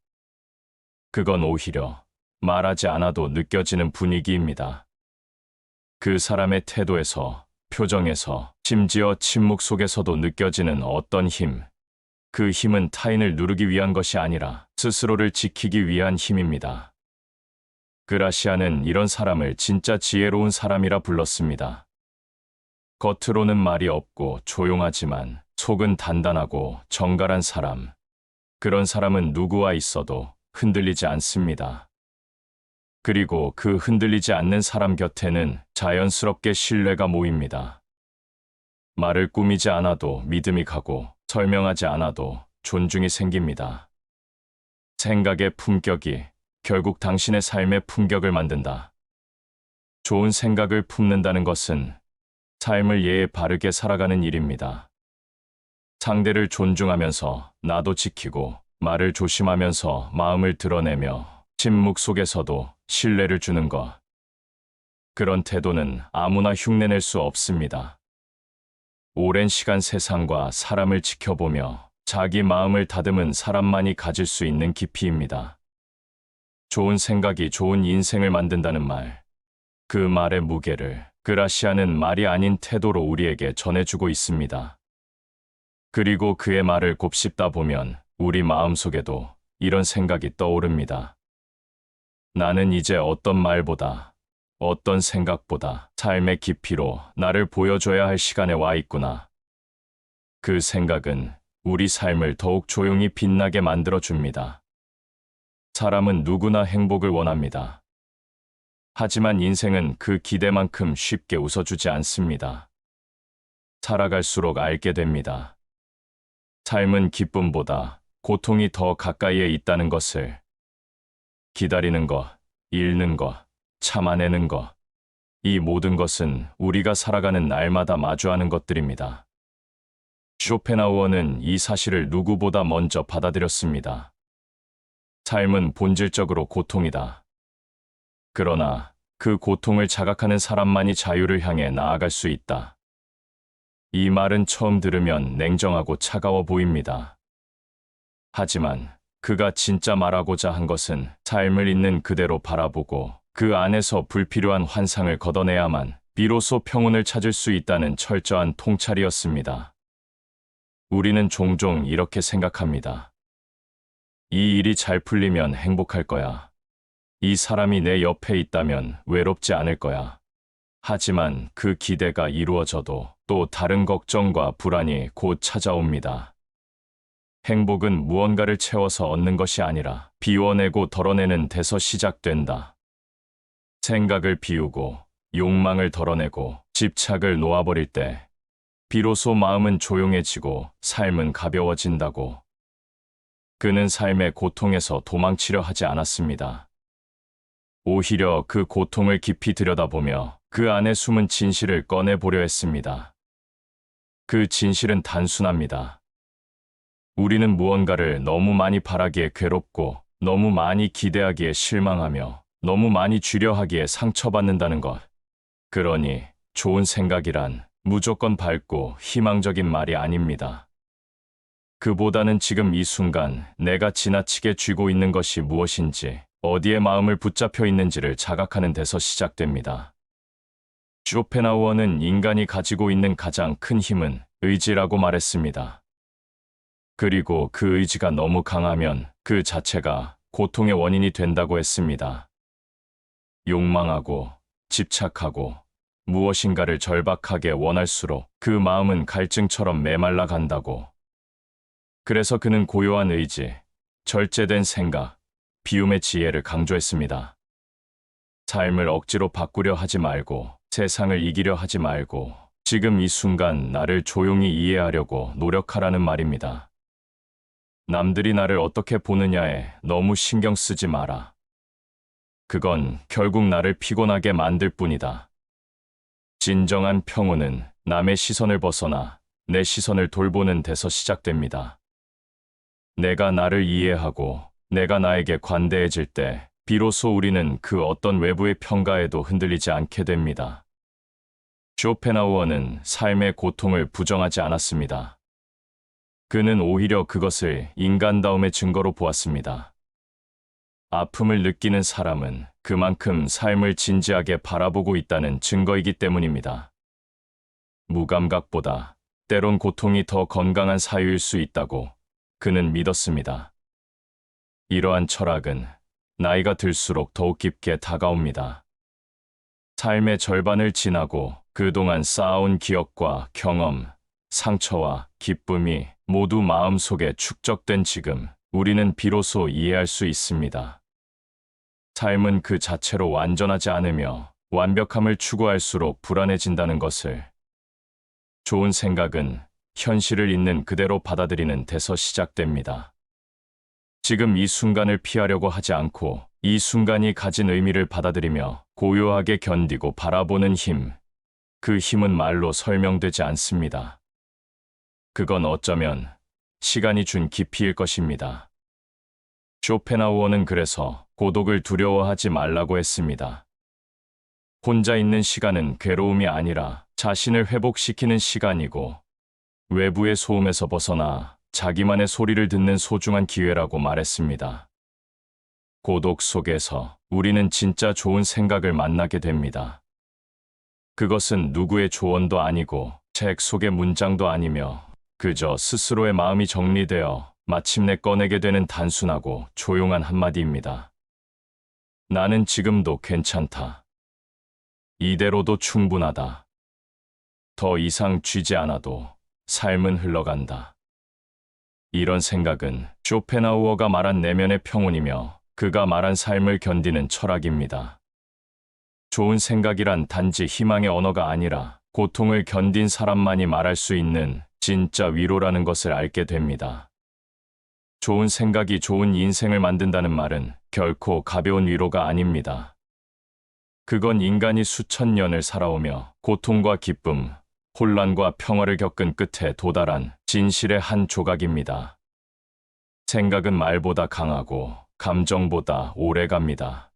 그건 오히려 말하지 않아도 느껴지는 분위기입니다. 그 사람의 태도에서, 표정에서, 심지어 침묵 속에서도 느껴지는 어떤 힘. 그 힘은 타인을 누르기 위한 것이 아니라 스스로를 지키기 위한 힘입니다. 그라시아는 이런 사람을 진짜 지혜로운 사람이라 불렀습니다. 겉으로는 말이 없고 조용하지만 속은 단단하고 정갈한 사람. 그런 사람은 누구와 있어도 흔들리지 않습니다. 그리고 그 흔들리지 않는 사람 곁에는 자연스럽게 신뢰가 모입니다. 말을 꾸미지 않아도 믿음이 가고 설명하지 않아도 존중이 생깁니다. 생각의 품격이 결국 당신의 삶의 품격을 만든다. 좋은 생각을 품는다는 것은 삶을 예에 바르게 살아가는 일입니다. 상대를 존중하면서 나도 지키고 말을 조심하면서 마음을 드러내며 침묵 속에서도 신뢰를 주는 것. 그런 태도는 아무나 흉내낼 수 없습니다. 오랜 시간 세상과 사람을 지켜보며 자기 마음을 다듬은 사람만이 가질 수 있는 깊이입니다. 좋은 생각이 좋은 인생을 만든다는 말. 그 말의 무게를 그라시아는 말이 아닌 태도로 우리에게 전해주고 있습니다. 그리고 그의 말을 곱씹다 보면 우리 마음속에도 이런 생각이 떠오릅니다. 나는 이제 어떤 말보다, 어떤 생각보다 삶의 깊이로 나를 보여줘야 할 시간에 와 있구나. 그 생각은 우리 삶을 더욱 조용히 빛나게 만들어줍니다. 사람은 누구나 행복을 원합니다. 하지만 인생은 그 기대만큼 쉽게 웃어주지 않습니다. 살아갈수록 알게 됩니다. 삶은 기쁨보다 고통이 더 가까이에 있다는 것을. 기다리는 것, 잃는 것, 참아내는 것. 이 모든 것은 우리가 살아가는 날마다 마주하는 것들입니다. 쇼펜하우어는 이 사실을 누구보다 먼저 받아들였습니다. 삶은 본질적으로 고통이다. 그러나 그 고통을 자각하는 사람만이 자유를 향해 나아갈 수 있다. 이 말은 처음 들으면 냉정하고 차가워 보입니다. 하지만 그가 진짜 말하고자 한 것은 삶을 있는 그대로 바라보고 그 안에서 불필요한 환상을 걷어내야만 비로소 평온을 찾을 수 있다는 철저한 통찰이었습니다. 우리는 종종 이렇게 생각합니다. 이 일이 잘 풀리면 행복할 거야. 이 사람이 내 옆에 있다면 외롭지 않을 거야. 하지만 그 기대가 이루어져도 또 다른 걱정과 불안이 곧 찾아옵니다. 행복은 무언가를 채워서 얻는 것이 아니라 비워내고 덜어내는 데서 시작된다. 생각을 비우고 욕망을 덜어내고 집착을 놓아버릴 때 비로소 마음은 조용해지고 삶은 가벼워진다고. 그는 삶의 고통에서 도망치려 하지 않았습니다. 오히려 그 고통을 깊이 들여다보며 그 안에 숨은 진실을 꺼내보려 했습니다. 그 진실은 단순합니다. 우리는 무언가를 너무 많이 바라기에 괴롭고 너무 많이 기대하기에 실망하며 너무 많이 주려 하기에 상처받는다는 것. 그러니 좋은 생각이란 무조건 밝고 희망적인 말이 아닙니다. 그보다는 지금 이 순간 내가 지나치게 쥐고 있는 것이 무엇인지, 어디에 마음을 붙잡혀 있는지를 자각하는 데서 시작됩니다. 쇼펜하우어는 인간이 가지고 있는 가장 큰 힘은 의지라고 말했습니다. 그리고 그 의지가 너무 강하면 그 자체가 고통의 원인이 된다고 했습니다. 욕망하고 집착하고 무엇인가를 절박하게 원할수록 그 마음은 갈증처럼 메말라 간다고. 그래서 그는 고요한 의지, 절제된 생각, 비움의 지혜를 강조했습니다. 삶을 억지로 바꾸려 하지 말고, 세상을 이기려 하지 말고, 지금 이 순간 나를 조용히 이해하려고 노력하라는 말입니다. 남들이 나를 어떻게 보느냐에 너무 신경 쓰지 마라. 그건 결국 나를 피곤하게 만들 뿐이다. 진정한 평온은 남의 시선을 벗어나 내 시선을 돌보는 데서 시작됩니다. 내가 나를 이해하고 내가 나에게 관대해질 때 비로소 우리는 그 어떤 외부의 평가에도 흔들리지 않게 됩니다. 쇼펜하우어는 삶의 고통을 부정하지 않았습니다. 그는 오히려 그것을 인간다움의 증거로 보았습니다. 아픔을 느끼는 사람은 그만큼 삶을 진지하게 바라보고 있다는 증거이기 때문입니다. 무감각보다 때론 고통이 더 건강한 사유일 수 있다고 그는 믿었습니다. 이러한 철학은 나이가 들수록 더욱 깊게 다가옵니다. 삶의 절반을 지나고 그동안 쌓아온 기억과 경험, 상처와 기쁨이 모두 마음속에 축적된 지금 우리는 비로소 이해할 수 있습니다. 삶은 그 자체로 완전하지 않으며 완벽함을 추구할수록 불안해진다는 것을. 좋은 생각은 현실을 있는 그대로 받아들이는 데서 시작됩니다. 지금 이 순간을 피하려고 하지 않고 이 순간이 가진 의미를 받아들이며 고요하게 견디고 바라보는 힘, 그 힘은 말로 설명되지 않습니다. 그건 어쩌면 시간이 준 깊이일 것입니다. 쇼펜하우어는 그래서 고독을 두려워하지 말라고 했습니다. 혼자 있는 시간은 괴로움이 아니라 자신을 회복시키는 시간이고 외부의 소음에서 벗어나 자기만의 소리를 듣는 소중한 기회라고 말했습니다. 고독 속에서 우리는 진짜 좋은 생각을 만나게 됩니다. 그것은 누구의 조언도 아니고 책 속의 문장도 아니며 그저 스스로의 마음이 정리되어 마침내 꺼내게 되는 단순하고 조용한 한마디입니다. 나는 지금도 괜찮다. 이대로도 충분하다. 더 이상 쥐지 않아도 삶은 흘러간다. 이런 생각은 쇼펜하우어가 말한 내면의 평온이며 그가 말한 삶을 견디는 철학입니다. 좋은 생각이란 단지 희망의 언어가 아니라 고통을 견딘 사람만이 말할 수 있는 진짜 위로라는 것을 알게 됩니다. 좋은 생각이 좋은 인생을 만든다는 말은 결코 가벼운 위로가 아닙니다. 그건 인간이 수천 년을 살아오며 고통과 기쁨, 혼란과 평화를 겪은 끝에 도달한 진실의 한 조각입니다. 생각은 말보다 강하고 감정보다 오래 갑니다.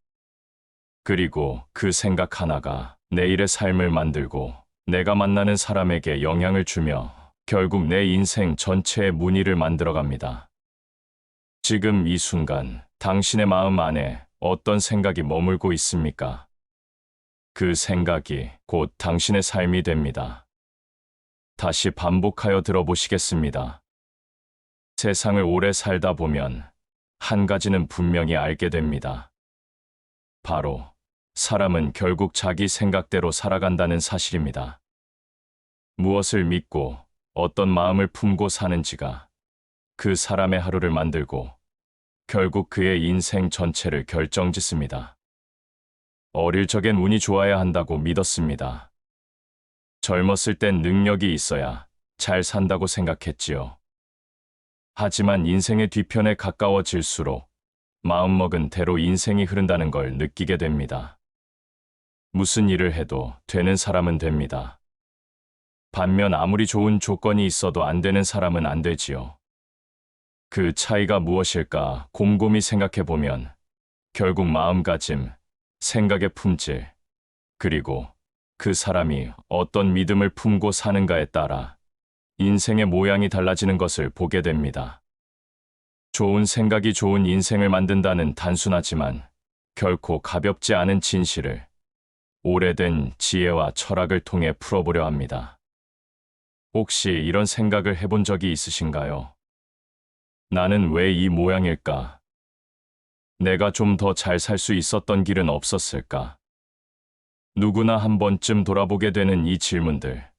그리고 그 생각 하나가 내일의 삶을 만들고 내가 만나는 사람에게 영향을 주며 결국 내 인생 전체의 무늬를 만들어갑니다. 지금 이 순간 당신의 마음 안에 어떤 생각이 머물고 있습니까? 그 생각이 곧 당신의 삶이 됩니다. 다시 반복하여 들어보시겠습니다. 세상을 오래 살다 보면 한 가지는 분명히 알게 됩니다. 바로 사람은 결국 자기 생각대로 살아간다는 사실입니다. 무엇을 믿고 어떤 마음을 품고 사는지가 그 사람의 하루를 만들고 결국 그의 인생 전체를 결정짓습니다. 어릴 적엔 운이 좋아야 한다고 믿었습니다. 젊었을 땐 능력이 있어야 잘 산다고 생각했지요. 하지만 인생의 뒤편에 가까워질수록 마음먹은 대로 인생이 흐른다는 걸 느끼게 됩니다. 무슨 일을 해도 되는 사람은 됩니다. 반면 아무리 좋은 조건이 있어도 안 되는 사람은 안 되지요. 그 차이가 무엇일까 곰곰이 생각해보면 결국 마음가짐, 생각의 품질, 그리고 그 사람이 어떤 믿음을 품고 사는가에 따라 인생의 모양이 달라지는 것을 보게 됩니다. 좋은 생각이 좋은 인생을 만든다는 단순하지만 결코 가볍지 않은 진실을 오래된 지혜와 철학을 통해 풀어보려 합니다. 혹시 이런 생각을 해본 적이 있으신가요? 나는 왜 이 모양일까? 내가 좀 더 잘 살 수 있었던 길은 없었을까? 누구나 한 번쯤 돌아보게 되는 이 질문들.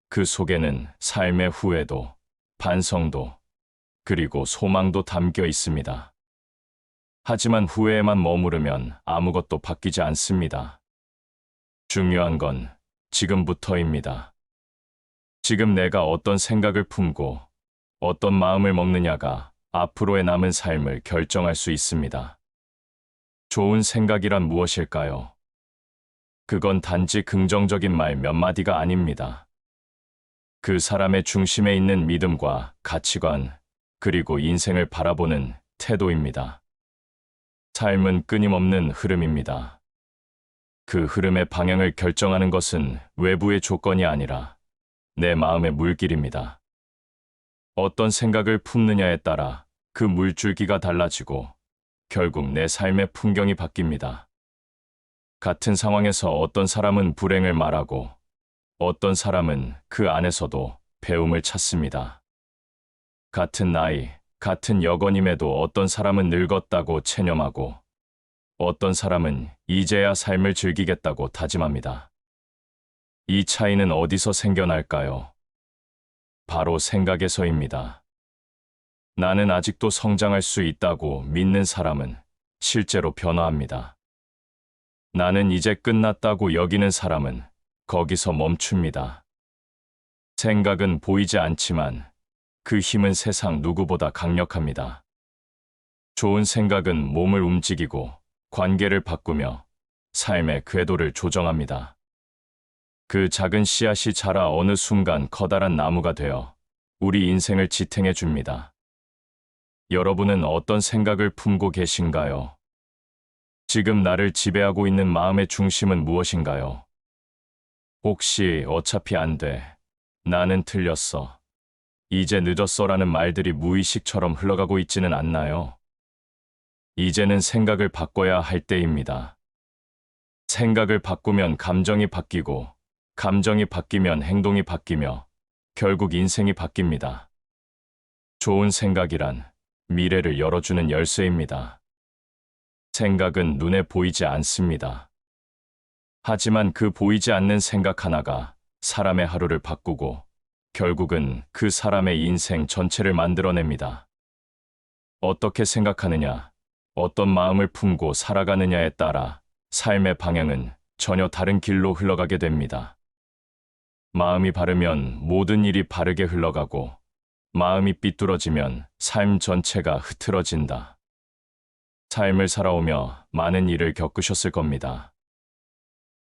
그 속에는 삶의 후회도, 반성도, 그리고 소망도 담겨 있습니다. 하지만 후회에만 머무르면 아무것도 바뀌지 않습니다. 중요한 건 지금부터입니다. 지금 내가 어떤 생각을 품고 어떤 마음을 먹느냐가 앞으로의 남은 삶을 결정할 수 있습니다. 좋은 생각이란 무엇일까요? 그건 단지 긍정적인 말 몇 마디가 아닙니다. 그 사람의 중심에 있는 믿음과 가치관, 그리고 인생을 바라보는 태도입니다. 삶은 끊임없는 흐름입니다. 그 흐름의 방향을 결정하는 것은 외부의 조건이 아니라 내 마음의 물길입니다. 어떤 생각을 품느냐에 따라 그 물줄기가 달라지고 결국 내 삶의 풍경이 바뀝니다. 같은 상황에서 어떤 사람은 불행을 말하고 어떤 사람은 그 안에서도 배움을 찾습니다. 같은 나이, 같은 여건임에도 어떤 사람은 늙었다고 체념하고 어떤 사람은 이제야 삶을 즐기겠다고 다짐합니다. 이 차이는 어디서 생겨날까요? 바로 생각에서입니다. 나는 아직도 성장할 수 있다고 믿는 사람은 실제로 변화합니다. 나는 이제 끝났다고 여기는 사람은 거기서 멈춥니다. 생각은 보이지 않지만 그 힘은 세상 누구보다 강력합니다. 좋은 생각은 몸을 움직이고 관계를 바꾸며 삶의 궤도를 조정합니다. 그 작은 씨앗이 자라 어느 순간 커다란 나무가 되어 우리 인생을 지탱해 줍니다. 여러분은 어떤 생각을 품고 계신가요? 지금 나를 지배하고 있는 마음의 중심은 무엇인가요? 혹시 어차피 안 돼, 나는 틀렸어, 이제 늦었어라는 말들이 무의식처럼 흘러가고 있지는 않나요? 이제는 생각을 바꿔야 할 때입니다. 생각을 바꾸면 감정이 바뀌고, 감정이 바뀌면 행동이 바뀌며, 결국 인생이 바뀝니다. 좋은 생각이란 미래를 열어주는 열쇠입니다. 생각은 눈에 보이지 않습니다. 하지만 그 보이지 않는 생각 하나가 사람의 하루를 바꾸고, 결국은 그 사람의 인생 전체를 만들어냅니다. 어떻게 생각하느냐, 어떤 마음을 품고 살아가느냐에 따라 삶의 방향은 전혀 다른 길로 흘러가게 됩니다. 마음이 바르면 모든 일이 바르게 흘러가고, 마음이 삐뚤어지면 삶 전체가 흐트러진다. 삶을 살아오며 많은 일을 겪으셨을 겁니다.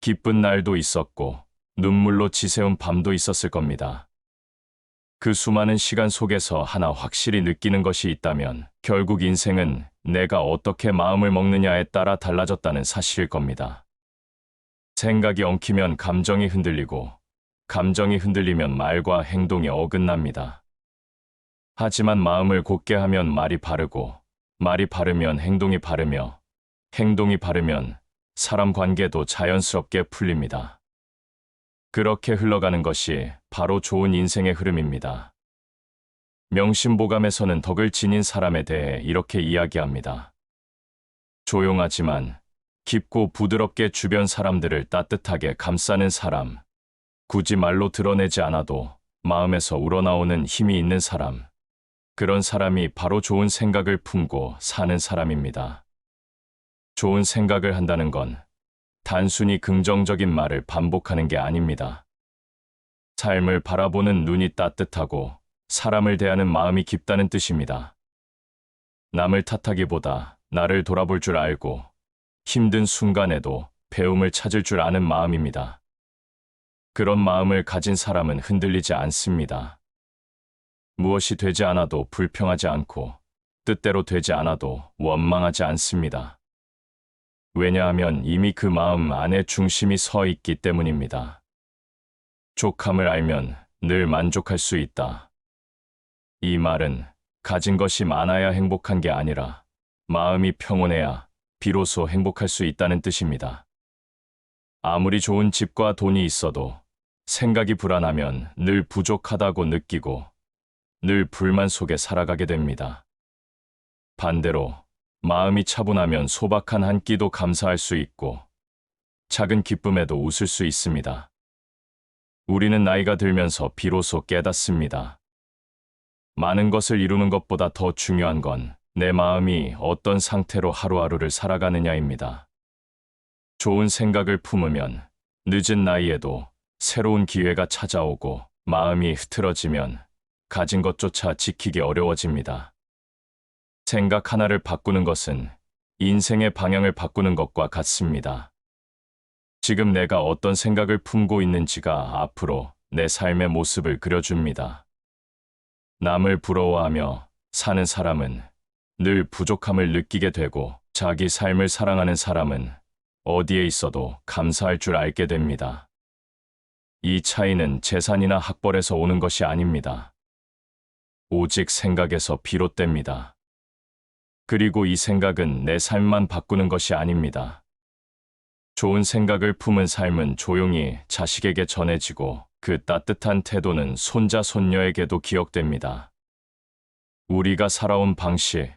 기쁜 날도 있었고, 눈물로 지새운 밤도 있었을 겁니다. 그 수많은 시간 속에서 하나 확실히 느끼는 것이 있다면 결국 인생은 내가 어떻게 마음을 먹느냐에 따라 달라졌다는 사실일 겁니다. 생각이 엉키면 감정이 흔들리고, 감정이 흔들리면 말과 행동이 어긋납니다. 하지만 마음을 곧게 하면 말이 바르고, 말이 바르면 행동이 바르며, 행동이 바르면 사람 관계도 자연스럽게 풀립니다. 그렇게 흘러가는 것이 바로 좋은 인생의 흐름입니다. 명심보감에서는 덕을 지닌 사람에 대해 이렇게 이야기합니다. 조용하지만 깊고 부드럽게 주변 사람들을 따뜻하게 감싸는 사람, 굳이 말로 드러내지 않아도 마음에서 우러나오는 힘이 있는 사람, 그런 사람이 바로 좋은 생각을 품고 사는 사람입니다. 좋은 생각을 한다는 건 단순히 긍정적인 말을 반복하는 게 아닙니다. 삶을 바라보는 눈이 따뜻하고 사람을 대하는 마음이 깊다는 뜻입니다. 남을 탓하기보다 나를 돌아볼 줄 알고 힘든 순간에도 배움을 찾을 줄 아는 마음입니다. 그런 마음을 가진 사람은 흔들리지 않습니다. 무엇이 되지 않아도 불평하지 않고 뜻대로 되지 않아도 원망하지 않습니다. 왜냐하면 이미 그 마음 안에 중심이 서 있기 때문입니다. 족함을 알면 늘 만족할 수 있다. 이 말은 가진 것이 많아야 행복한 게 아니라 마음이 평온해야 비로소 행복할 수 있다는 뜻입니다. 아무리 좋은 집과 돈이 있어도 생각이 불안하면 늘 부족하다고 느끼고 늘 불만 속에 살아가게 됩니다. 반대로 마음이 차분하면 소박한 한 끼도 감사할 수 있고 작은 기쁨에도 웃을 수 있습니다. 우리는 나이가 들면서 비로소 깨닫습니다. 많은 것을 이루는 것보다 더 중요한 건 내 마음이 어떤 상태로 하루하루를 살아가느냐입니다. 좋은 생각을 품으면 늦은 나이에도 새로운 기회가 찾아오고 마음이 흐트러지면 가진 것조차 지키기 어려워집니다. 생각 하나를 바꾸는 것은 인생의 방향을 바꾸는 것과 같습니다. 지금 내가 어떤 생각을 품고 있는지가 앞으로 내 삶의 모습을 그려줍니다. 남을 부러워하며 사는 사람은 늘 부족함을 느끼게 되고 자기 삶을 사랑하는 사람은 어디에 있어도 감사할 줄 알게 됩니다. 이 차이는 재산이나 학벌에서 오는 것이 아닙니다. 오직 생각에서 비롯됩니다. 그리고 이 생각은 내 삶만 바꾸는 것이 아닙니다. 좋은 생각을 품은 삶은 조용히 자식에게 전해지고 그 따뜻한 태도는 손자, 손녀에게도 기억됩니다. 우리가 살아온 방식,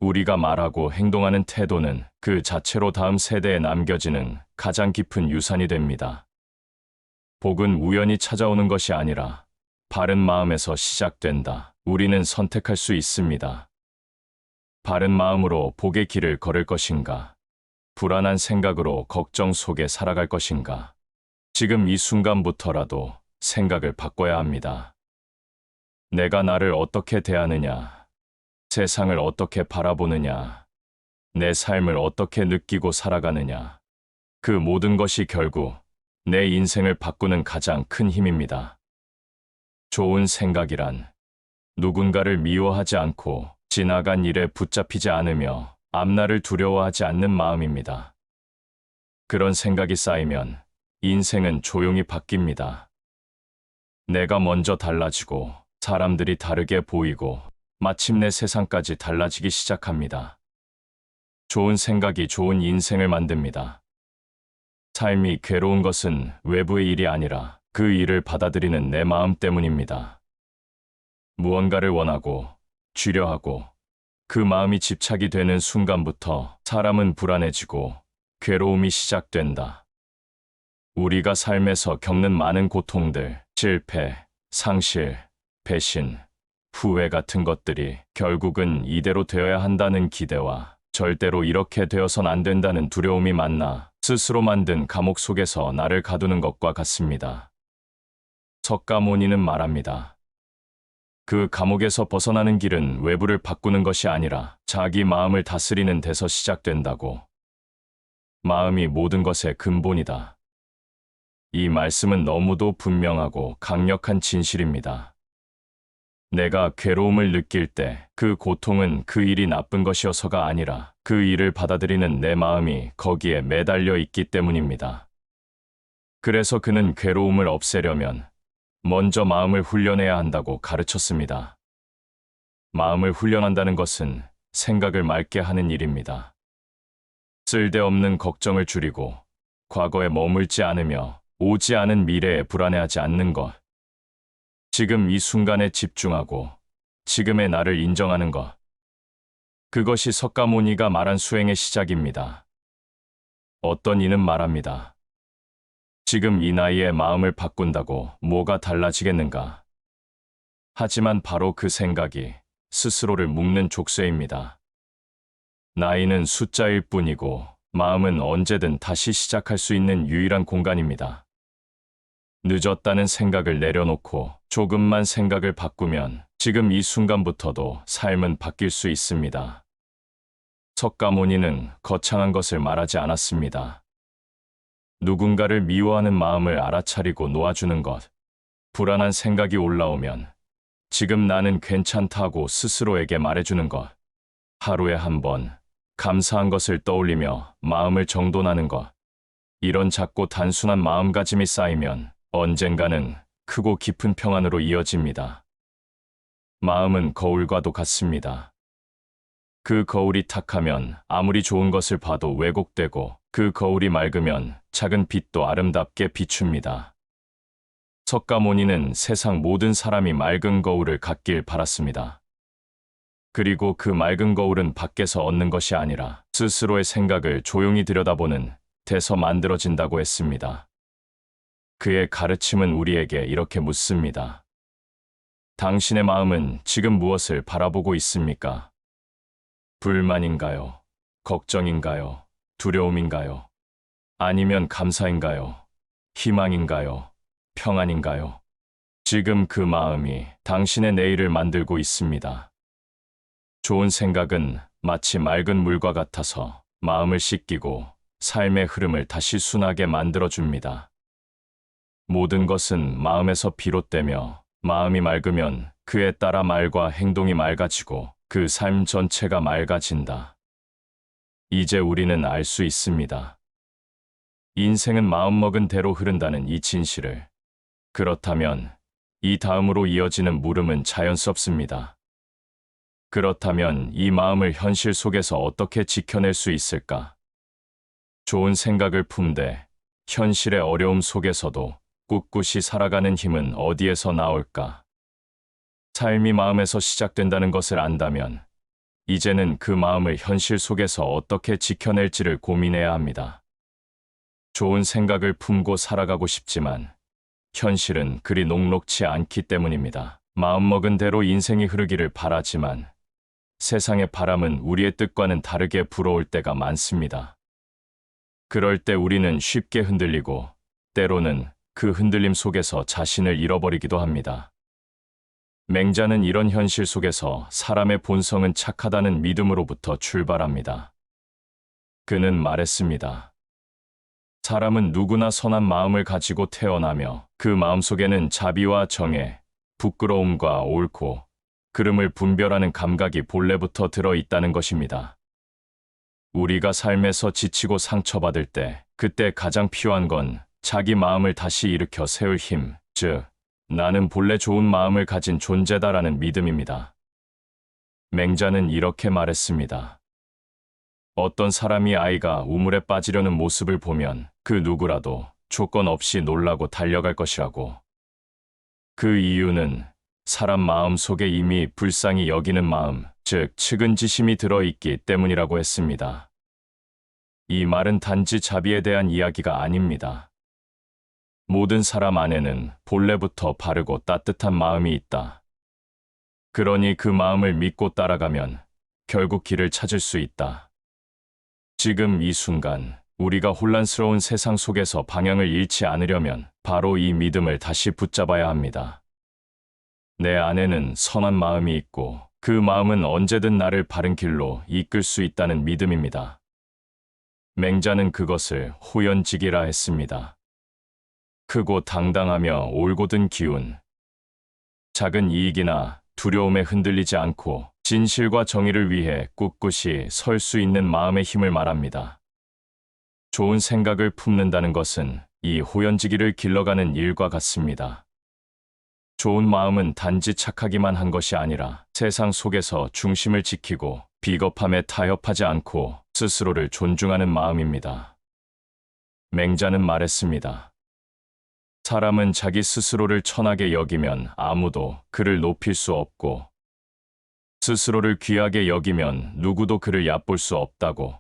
우리가 말하고 행동하는 태도는 그 자체로 다음 세대에 남겨지는 가장 깊은 유산이 됩니다. 복은 우연히 찾아오는 것이 아니라 바른 마음에서 시작된다. 우리는 선택할 수 있습니다. 바른 마음으로 복의 길을 걸을 것인가? 불안한 생각으로 걱정 속에 살아갈 것인가? 지금 이 순간부터라도 생각을 바꿔야 합니다. 내가 나를 어떻게 대하느냐, 세상을 어떻게 바라보느냐, 내 삶을 어떻게 느끼고 살아가느냐, 그 모든 것이 결국 내 인생을 바꾸는 가장 큰 힘입니다. 좋은 생각이란 누군가를 미워하지 않고 지나간 일에 붙잡히지 않으며 앞날을 두려워하지 않는 마음입니다. 그런 생각이 쌓이면 인생은 조용히 바뀝니다. 내가 먼저 달라지고 사람들이 다르게 보이고 마침내 세상까지 달라지기 시작합니다. 좋은 생각이 좋은 인생을 만듭니다. 삶이 괴로운 것은 외부의 일이 아니라 그 일을 받아들이는 내 마음 때문입니다. 무언가를 원하고 쥐려하고 그 마음이 집착이 되는 순간부터 사람은 불안해지고 괴로움이 시작된다. 우리가 삶에서 겪는 많은 고통들, 실패, 상실, 배신, 후회 같은 것들이 결국은 이대로 되어야 한다는 기대와 절대로 이렇게 되어선 안 된다는 두려움이 만나 스스로 만든 감옥 속에서 나를 가두는 것과 같습니다. 석가모니는 말합니다. 그 감옥에서 벗어나는 길은 외부를 바꾸는 것이 아니라 자기 마음을 다스리는 데서 시작된다고. 마음이 모든 것의 근본이다. 이 말씀은 너무도 분명하고 강력한 진실입니다. 내가 괴로움을 느낄 때 그 고통은 그 일이 나쁜 것이어서가 아니라 그 일을 받아들이는 내 마음이 거기에 매달려 있기 때문입니다. 그래서 그는 괴로움을 없애려면 먼저 마음을 훈련해야 한다고 가르쳤습니다. 마음을 훈련한다는 것은 생각을 맑게 하는 일입니다. 쓸데없는 걱정을 줄이고 과거에 머물지 않으며 오지 않은 미래에 불안해하지 않는 것. 지금 이 순간에 집중하고 지금의 나를 인정하는 것. 그것이 석가모니가 말한 수행의 시작입니다. 어떤 이는 말합니다. 지금 이 나이에 마음을 바꾼다고 뭐가 달라지겠는가? 하지만 바로 그 생각이 스스로를 묶는 족쇄입니다. 나이는 숫자일 뿐이고 마음은 언제든 다시 시작할 수 있는 유일한 공간입니다. 늦었다는 생각을 내려놓고 조금만 생각을 바꾸면 지금 이 순간부터도 삶은 바뀔 수 있습니다. 석가모니는 거창한 것을 말하지 않았습니다. 누군가를 미워하는 마음을 알아차리고 놓아주는 것, 불안한 생각이 올라오면 지금 나는 괜찮다고 스스로에게 말해주는 것, 하루에 한 번 감사한 것을 떠올리며 마음을 정돈하는 것, 이런 작고 단순한 마음가짐이 쌓이면 언젠가는 크고 깊은 평안으로 이어집니다. 마음은 거울과도 같습니다. 그 거울이 탁하면 아무리 좋은 것을 봐도 왜곡되고 그 거울이 맑으면 작은 빛도 아름답게 비춥니다. 석가모니는 세상 모든 사람이 맑은 거울을 갖길 바랐습니다. 그리고 그 맑은 거울은 밖에서 얻는 것이 아니라 스스로의 생각을 조용히 들여다보는 데서 만들어진다고 했습니다. 그의 가르침은 우리에게 이렇게 묻습니다. 당신의 마음은 지금 무엇을 바라보고 있습니까? 불만인가요? 걱정인가요? 두려움인가요? 아니면 감사인가요? 희망인가요? 평안인가요? 지금 그 마음이 당신의 내일을 만들고 있습니다. 좋은 생각은 마치 맑은 물과 같아서 마음을 씻기고 삶의 흐름을 다시 순하게 만들어줍니다. 모든 것은 마음에서 비롯되며 마음이 맑으면 그에 따라 말과 행동이 맑아지고 그 삶 전체가 맑아진다. 이제 우리는 알 수 있습니다. 인생은 마음먹은 대로 흐른다는 이 진실을. 그렇다면 이 다음으로 이어지는 물음은 자연스럽습니다. 그렇다면 이 마음을 현실 속에서 어떻게 지켜낼 수 있을까? 좋은 생각을 품되 현실의 어려움 속에서도 꿋꿋이 살아가는 힘은 어디에서 나올까? 삶이 마음에서 시작된다는 것을 안다면 이제는 그 마음을 현실 속에서 어떻게 지켜낼지를 고민해야 합니다. 좋은 생각을 품고 살아가고 싶지만 현실은 그리 녹록치 않기 때문입니다. 마음먹은 대로 인생이 흐르기를 바라지만 세상의 바람은 우리의 뜻과는 다르게 불어올 때가 많습니다. 그럴 때 우리는 쉽게 흔들리고 때로는 그 흔들림 속에서 자신을 잃어버리기도 합니다. 맹자는 이런 현실 속에서 사람의 본성은 착하다는 믿음으로부터 출발합니다. 그는 말했습니다. 사람은 누구나 선한 마음을 가지고 태어나며 그 마음속에는 자비와 정의, 부끄러움과 옳고 그름을 분별하는 감각이 본래부터 들어있다는 것입니다. 우리가 삶에서 지치고 상처받을 때 그때 가장 필요한 건 자기 마음을 다시 일으켜 세울 힘, 즉 나는 본래 좋은 마음을 가진 존재다라는 믿음입니다. 맹자는 이렇게 말했습니다. 어떤 사람이 아이가 우물에 빠지려는 모습을 보면 그 누구라도 조건 없이 놀라고 달려갈 것이라고. 그 이유는 사람 마음 속에 이미 불쌍히 여기는 마음, 즉 측은지심이 들어있기 때문이라고 했습니다. 이 말은 단지 자비에 대한 이야기가 아닙니다. 모든 사람 안에는 본래부터 바르고 따뜻한 마음이 있다. 그러니 그 마음을 믿고 따라가면 결국 길을 찾을 수 있다. 지금 이 순간 우리가 혼란스러운 세상 속에서 방향을 잃지 않으려면 바로 이 믿음을 다시 붙잡아야 합니다. 내 안에는 선한 마음이 있고 그 마음은 언제든 나를 바른 길로 이끌 수 있다는 믿음입니다. 맹자는 그것을 호연직이라 했습니다. 크고 당당하며 올곧은 기운, 작은 이익이나 두려움에 흔들리지 않고 진실과 정의를 위해 꿋꿋이 설 수 있는 마음의 힘을 말합니다. 좋은 생각을 품는다는 것은 이 호연지기를 길러가는 일과 같습니다. 좋은 마음은 단지 착하기만 한 것이 아니라 세상 속에서 중심을 지키고 비겁함에 타협하지 않고 스스로를 존중하는 마음입니다. 맹자는 말했습니다. 사람은 자기 스스로를 천하게 여기면 아무도 그를 높일 수 없고 스스로를 귀하게 여기면 누구도 그를 얕볼 수 없다고.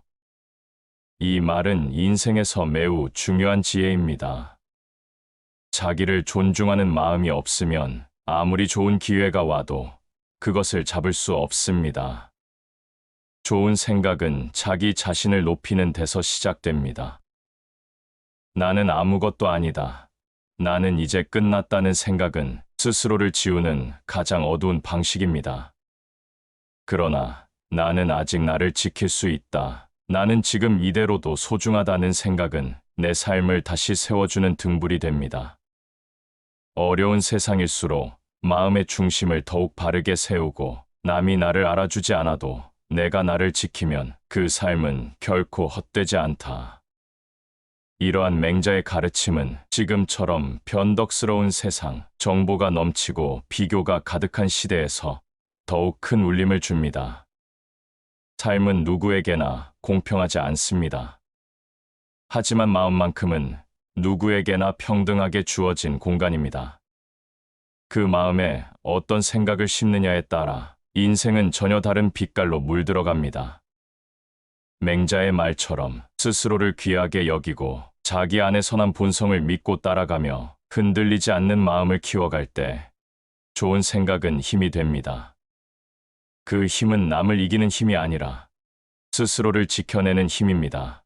이 말은 인생에서 매우 중요한 지혜입니다. 자기를 존중하는 마음이 없으면 아무리 좋은 기회가 와도 그것을 잡을 수 없습니다. 좋은 생각은 자기 자신을 높이는 데서 시작됩니다. 나는 아무것도 아니다. 나는 이제 끝났다는 생각은 스스로를 지우는 가장 어두운 방식입니다. 그러나 나는 아직 나를 지킬 수 있다. 나는 지금 이대로도 소중하다는 생각은 내 삶을 다시 세워주는 등불이 됩니다. 어려운 세상일수록 마음의 중심을 더욱 바르게 세우고 남이 나를 알아주지 않아도 내가 나를 지키면 그 삶은 결코 헛되지 않다. 이러한 맹자의 가르침은 지금처럼 변덕스러운 세상, 정보가 넘치고 비교가 가득한 시대에서 더욱 큰 울림을 줍니다. 삶은 누구에게나 공평하지 않습니다. 하지만 마음만큼은 누구에게나 평등하게 주어진 공간입니다. 그 마음에 어떤 생각을 심느냐에 따라 인생은 전혀 다른 빛깔로 물들어갑니다. 맹자의 말처럼 스스로를 귀하게 여기고 자기 안의 선한 본성을 믿고 따라가며 흔들리지 않는 마음을 키워갈 때 좋은 생각은 힘이 됩니다. 그 힘은 남을 이기는 힘이 아니라 스스로를 지켜내는 힘입니다.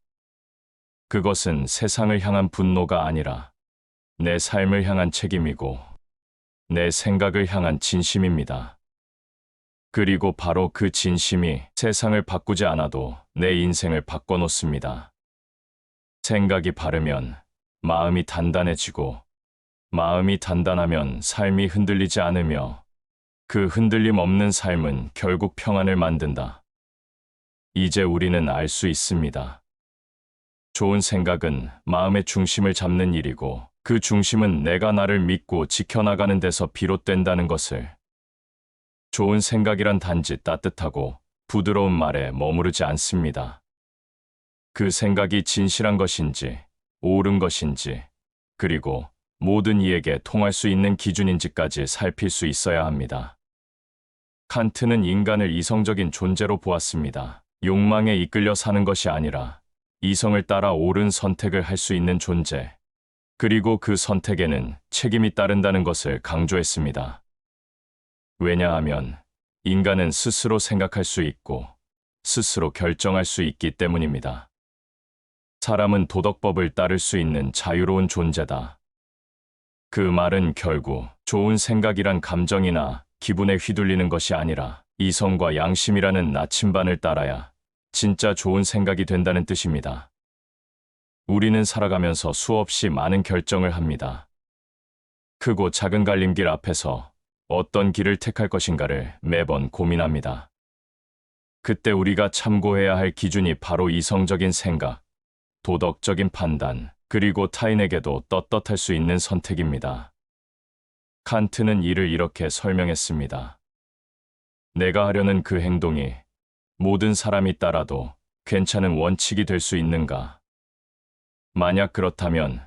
그것은 세상을 향한 분노가 아니라 내 삶을 향한 책임이고 내 생각을 향한 진심입니다. 그리고 바로 그 진심이 세상을 바꾸지 않아도 내 인생을 바꿔놓습니다. 생각이 바르면 마음이 단단해지고 마음이 단단하면 삶이 흔들리지 않으며 그 흔들림 없는 삶은 결국 평안을 만든다. 이제 우리는 알 수 있습니다. 좋은 생각은 마음의 중심을 잡는 일이고 그 중심은 내가 나를 믿고 지켜나가는 데서 비롯된다는 것을. 좋은 생각이란 단지 따뜻하고 부드러운 말에 머무르지 않습니다. 그 생각이 진실한 것인지, 옳은 것인지, 그리고 모든 이에게 통할 수 있는 기준인지까지 살필 수 있어야 합니다. 칸트는 인간을 이성적인 존재로 보았습니다. 욕망에 이끌려 사는 것이 아니라 이성을 따라 옳은 선택을 할 수 있는 존재, 그리고 그 선택에는 책임이 따른다는 것을 강조했습니다. 왜냐하면 인간은 스스로 생각할 수 있고 스스로 결정할 수 있기 때문입니다. 사람은 도덕법을 따를 수 있는 자유로운 존재다. 그 말은 결국 좋은 생각이란 감정이나 기분에 휘둘리는 것이 아니라 이성과 양심이라는 나침반을 따라야 진짜 좋은 생각이 된다는 뜻입니다. 우리는 살아가면서 수없이 많은 결정을 합니다. 크고 작은 갈림길 앞에서 어떤 길을 택할 것인가를 매번 고민합니다. 그때 우리가 참고해야 할 기준이 바로 이성적인 생각, 도덕적인 판단, 그리고 타인에게도 떳떳할 수 있는 선택입니다. 칸트는 이를 이렇게 설명했습니다. 내가 하려는 그 행동이 모든 사람이 따라도 괜찮은 원칙이 될 수 있는가? 만약 그렇다면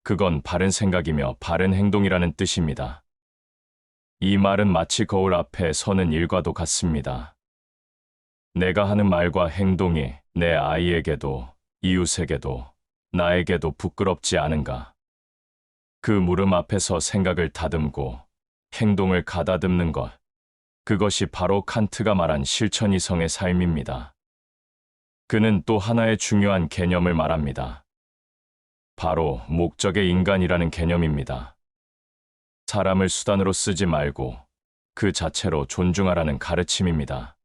그건 바른 생각이며 바른 행동이라는 뜻입니다. 이 말은 마치 거울 앞에 서는 일과도 같습니다. 내가 하는 말과 행동이 내 아이에게도 이웃에게도 나에게도 부끄럽지 않은가? 그 물음 앞에서 생각을 다듬고 행동을 가다듬는 것, 그것이 바로 칸트가 말한 실천 이성의 삶입니다. 그는 또 하나의 중요한 개념을 말합니다. 바로 목적의 인간이라는 개념입니다. 사람을 수단으로 쓰지 말고 그 자체로 존중하라는 가르침입니다.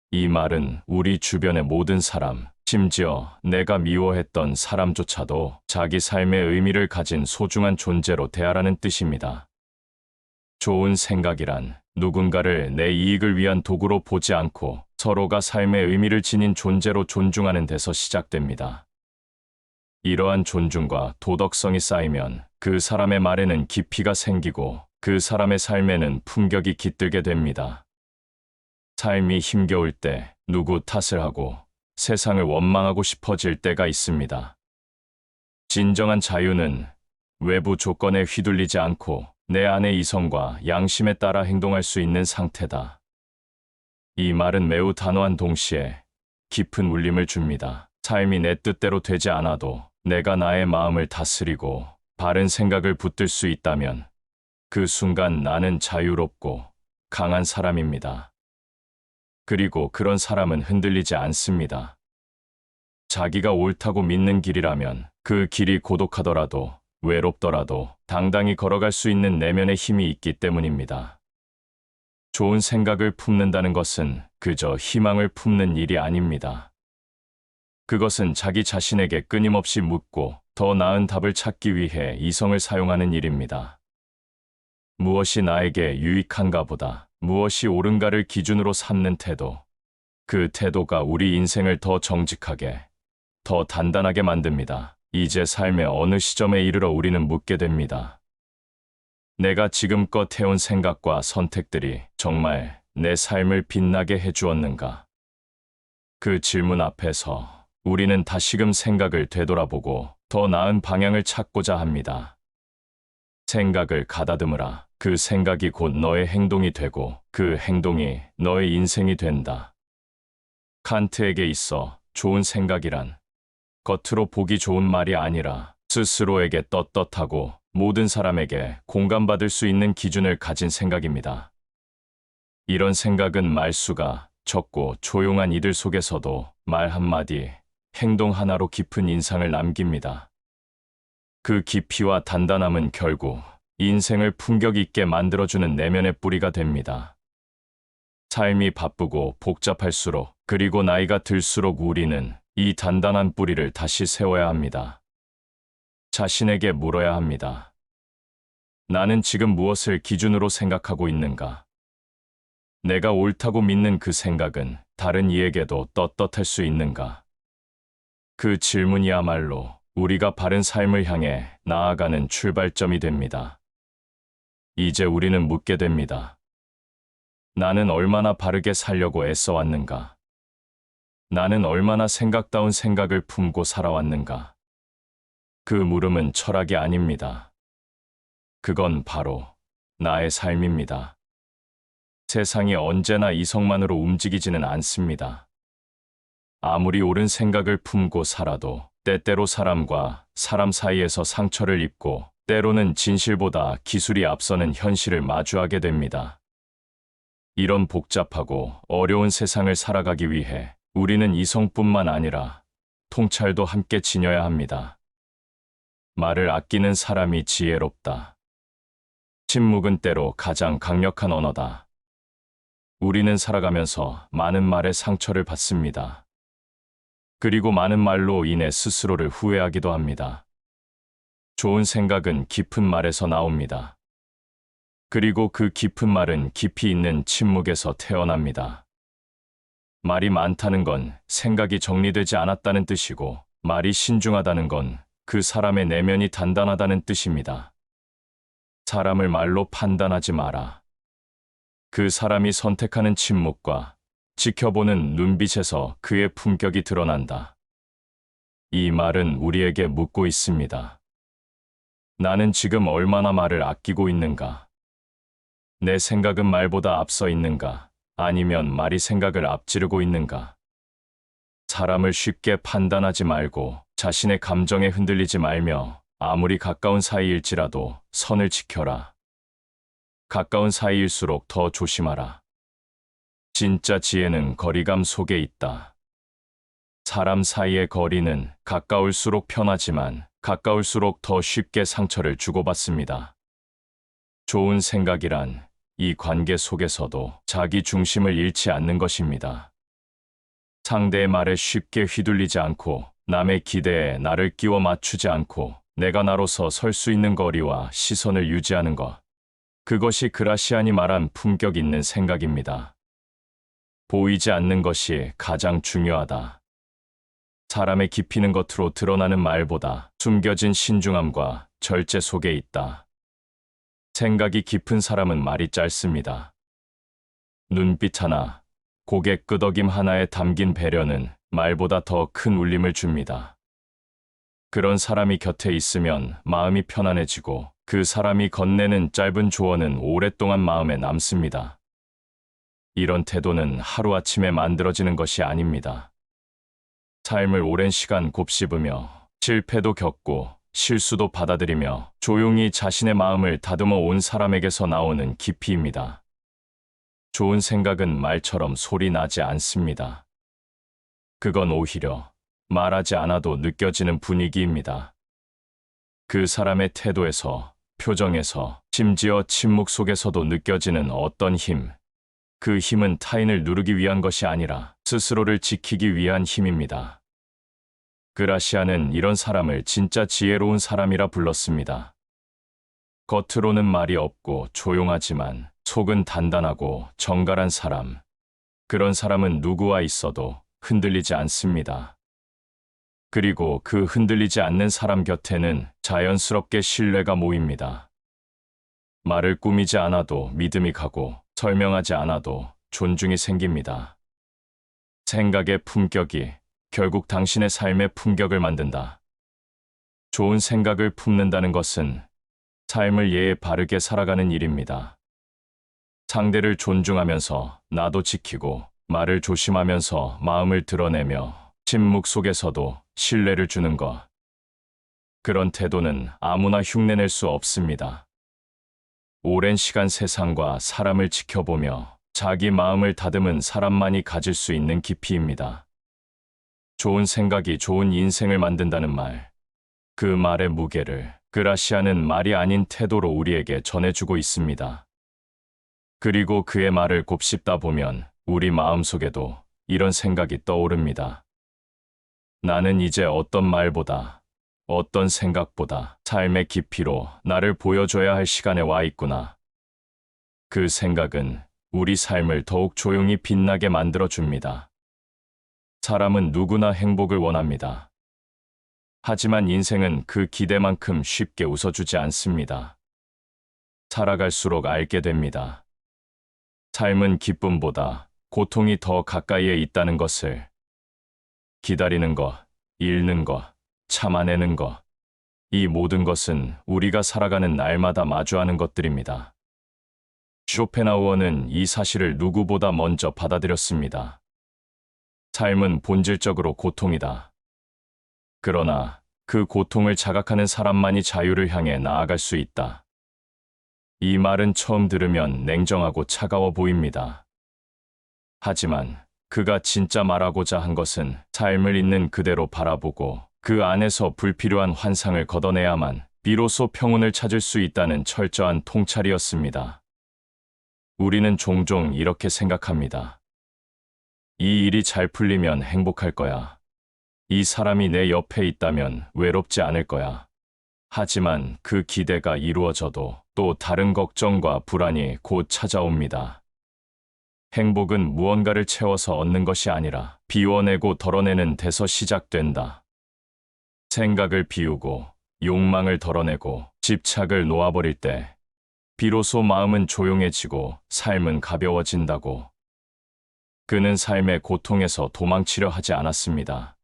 이 말은 우리 주변의 모든 사람, 심지어 내가 미워했던 사람조차도 자기 삶의 의미를 가진 소중한 존재로 대하라는 뜻입니다. 좋은 생각이란 누군가를 내 이익을 위한 도구로 보지 않고 서로가 삶의 의미를 지닌 존재로 존중하는 데서 시작됩니다. 이러한 존중과 도덕성이 쌓이면 그 사람의 말에는 깊이가 생기고 그 사람의 삶에는 품격이 깃들게 됩니다. 삶이 힘겨울 때 누구 탓을 하고 세상을 원망하고 싶어질 때가 있습니다. 진정한 자유는 외부 조건에 휘둘리지 않고 내 안의 이성과 양심에 따라 행동할 수 있는 상태다. 이 말은 매우 단호한 동시에 깊은 울림을 줍니다. 삶이 내 뜻대로 되지 않아도 내가 나의 마음을 다스리고 바른 생각을 붙들 수 있다면 그 순간 나는 자유롭고 강한 사람입니다. 그리고 그런 사람은 흔들리지 않습니다. 자기가 옳다고 믿는 길이라면 그 길이 고독하더라도 외롭더라도 당당히 걸어갈 수 있는 내면의 힘이 있기 때문입니다. 좋은 생각을 품는다는 것은 그저 희망을 품는 일이 아닙니다. 그것은 자기 자신에게 끊임없이 묻고 더 나은 답을 찾기 위해 이성을 사용하는 일입니다. 무엇이 나에게 유익한가 보다 무엇이 옳은가를 기준으로 삼는 태도, 그 태도가 우리 인생을 더 정직하게, 더 단단하게 만듭니다. 이제 삶의 어느 시점에 이르러 우리는 묻게 됩니다. 내가 지금껏 해온 생각과 선택들이 정말 내 삶을 빛나게 해주었는가? 그 질문 앞에서 우리는 다시금 생각을 되돌아보고 더 나은 방향을 찾고자 합니다. 생각을 가다듬으라. 그 생각이 곧 너의 행동이 되고 그 행동이 너의 인생이 된다. 칸트에게 있어 좋은 생각이란 겉으로 보기 좋은 말이 아니라 스스로에게 떳떳하고 모든 사람에게 공감받을 수 있는 기준을 가진 생각입니다. 이런 생각은 말수가 적고 조용한 이들 속에서도 말 한마디, 행동 하나로 깊은 인상을 남깁니다. 그 깊이와 단단함은 결국 인생을 품격 있게 만들어주는 내면의 뿌리가 됩니다. 삶이 바쁘고 복잡할수록 그리고 나이가 들수록 우리는 이 단단한 뿌리를 다시 세워야 합니다. 자신에게 물어야 합니다. 나는 지금 무엇을 기준으로 생각하고 있는가? 내가 옳다고 믿는 그 생각은 다른 이에게도 떳떳할 수 있는가? 그 질문이야말로 우리가 바른 삶을 향해 나아가는 출발점이 됩니다. 이제 우리는 묻게 됩니다. 나는 얼마나 바르게 살려고 애써왔는가? 나는 얼마나 생각다운 생각을 품고 살아왔는가? 그 물음은 철학이 아닙니다. 그건 바로 나의 삶입니다. 세상이 언제나 이성만으로 움직이지는 않습니다. 아무리 옳은 생각을 품고 살아도 때때로 사람과 사람 사이에서 상처를 입고 때로는 진실보다 기술이 앞서는 현실을 마주하게 됩니다. 이런 복잡하고 어려운 세상을 살아가기 위해 우리는 이성뿐만 아니라 통찰도 함께 지녀야 합니다. 말을 아끼는 사람이 지혜롭다. 침묵은 때로 가장 강력한 언어다. 우리는 살아가면서 많은 말에 상처를 받습니다. 그리고 많은 말로 인해 스스로를 후회하기도 합니다. 좋은 생각은 깊은 말에서 나옵니다. 그리고 그 깊은 말은 깊이 있는 침묵에서 태어납니다. 말이 많다는 건 생각이 정리되지 않았다는 뜻이고, 말이 신중하다는 건 그 사람의 내면이 단단하다는 뜻입니다. 사람을 말로 판단하지 마라. 그 사람이 선택하는 침묵과 지켜보는 눈빛에서 그의 품격이 드러난다. 이 말은 우리에게 묻고 있습니다. 나는 지금 얼마나 말을 아끼고 있는가? 내 생각은 말보다 앞서 있는가? 아니면 말이 생각을 앞지르고 있는가? 사람을 쉽게 판단하지 말고 자신의 감정에 흔들리지 말며 아무리 가까운 사이일지라도 선을 지켜라. 가까운 사이일수록 더 조심하라. 진짜 지혜는 거리감 속에 있다. 사람 사이의 거리는 가까울수록 편하지만 가까울수록 더 쉽게 상처를 주고받습니다. 좋은 생각이란 이 관계 속에서도 자기 중심을 잃지 않는 것입니다. 상대의 말에 쉽게 휘둘리지 않고 남의 기대에 나를 끼워 맞추지 않고 내가 나로서 설 수 있는 거리와 시선을 유지하는 것. 그것이 그라시안이 말한 품격 있는 생각입니다. 보이지 않는 것이 가장 중요하다. 사람의 깊이는 겉으로 드러나는 말보다 숨겨진 신중함과 절제 속에 있다. 생각이 깊은 사람은 말이 짧습니다. 눈빛 하나, 고개 끄덕임 하나에 담긴 배려는 말보다 더 큰 울림을 줍니다. 그런 사람이 곁에 있으면 마음이 편안해지고 그 사람이 건네는 짧은 조언은 오랫동안 마음에 남습니다. 이런 태도는 하루아침에 만들어지는 것이 아닙니다. 삶을 오랜 시간 곱씹으며 실패도 겪고 실수도 받아들이며 조용히 자신의 마음을 다듬어 온 사람에게서 나오는 깊이입니다. 좋은 생각은 말처럼 소리 나지 않습니다. 그건 오히려 말하지 않아도 느껴지는 분위기입니다. 그 사람의 태도에서, 표정에서, 심지어 침묵 속에서도 느껴지는 어떤 힘. 그 힘은 타인을 누르기 위한 것이 아니라 스스로를 지키기 위한 힘입니다. 그라시아는 이런 사람을 진짜 지혜로운 사람이라 불렀습니다. 겉으로는 말이 없고 조용하지만 속은 단단하고 정갈한 사람. 그런 사람은 누구와 있어도 흔들리지 않습니다. 그리고 그 흔들리지 않는 사람 곁에는 자연스럽게 신뢰가 모입니다. 말을 꾸미지 않아도 믿음이 가고 설명하지 않아도 존중이 생깁니다. 생각의 품격이 결국 당신의 삶의 품격을 만든다. 좋은 생각을 품는다는 것은 삶을 예에 바르게 살아가는 일입니다. 상대를 존중하면서 나도 지키고 말을 조심하면서 마음을 드러내며 침묵 속에서도 신뢰를 주는 것. 그런 태도는 아무나 흉내낼 수 없습니다. 오랜 시간 세상과 사람을 지켜보며 자기 마음을 다듬은 사람만이 가질 수 있는 깊이입니다. 좋은 생각이 좋은 인생을 만든다는 말. 그 말의 무게를 그라시아는 말이 아닌 태도로 우리에게 전해주고 있습니다. 그리고 그의 말을 곱씹다 보면 우리 마음속에도 이런 생각이 떠오릅니다. 나는 이제 어떤 말보다, 어떤 생각보다 삶의 깊이로 나를 보여줘야 할 시간에 와 있구나. 그 생각은 우리 삶을 더욱 조용히 빛나게 만들어 줍니다. 사람은 누구나 행복을 원합니다. 하지만 인생은 그 기대만큼 쉽게 웃어주지 않습니다. 살아갈수록 알게 됩니다. 삶은 기쁨보다 고통이 더 가까이에 있다는 것을. 기다리는 것, 잃는 것, 참아내는 것, 이 모든 것은 우리가 살아가는 날마다 마주하는 것들입니다. 쇼펜하우어는 이 사실을 누구보다 먼저 받아들였습니다. 삶은 본질적으로 고통이다. 그러나 그 고통을 자각하는 사람만이 자유를 향해 나아갈 수 있다. 이 말은 처음 들으면 냉정하고 차가워 보입니다. 하지만 그가 진짜 말하고자 한 것은 삶을 있는 그대로 바라보고 그 안에서 불필요한 환상을 걷어내야만 비로소 평온을 찾을 수 있다는 철저한 통찰이었습니다. 우리는 종종 이렇게 생각합니다. 이 일이 잘 풀리면 행복할 거야. 이 사람이 내 옆에 있다면 외롭지 않을 거야. 하지만 그 기대가 이루어져도 또 다른 걱정과 불안이 곧 찾아옵니다. 행복은 무언가를 채워서 얻는 것이 아니라 비워내고 덜어내는 데서 시작된다. 생각을 비우고 욕망을 덜어내고 집착을 놓아버릴 때 비로소 마음은 조용해지고 삶은 가벼워진다고. 그는 삶의 고통에서 도망치려 하지 않았습니다.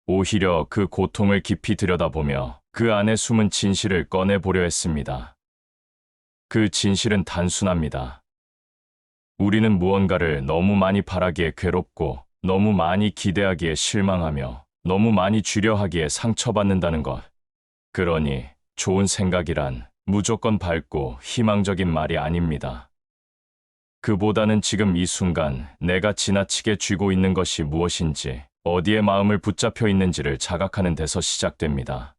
오히려 그 고통을 깊이 들여다보며 그 안에 숨은 진실을 꺼내보려 했습니다. 그 진실은 단순합니다. 우리는 무언가를 너무 많이 바라기에 괴롭고 너무 많이 기대하기에 실망하며 너무 많이 주려 하기에 상처받는다는 것. 그러니 좋은 생각이란 무조건 밝고 희망적인 말이 아닙니다. 그보다는 지금 이 순간 내가 지나치게 쥐고 있는 것이 무엇인지, 어디에 마음을 붙잡혀 있는지를 자각하는 데서 시작됩니다.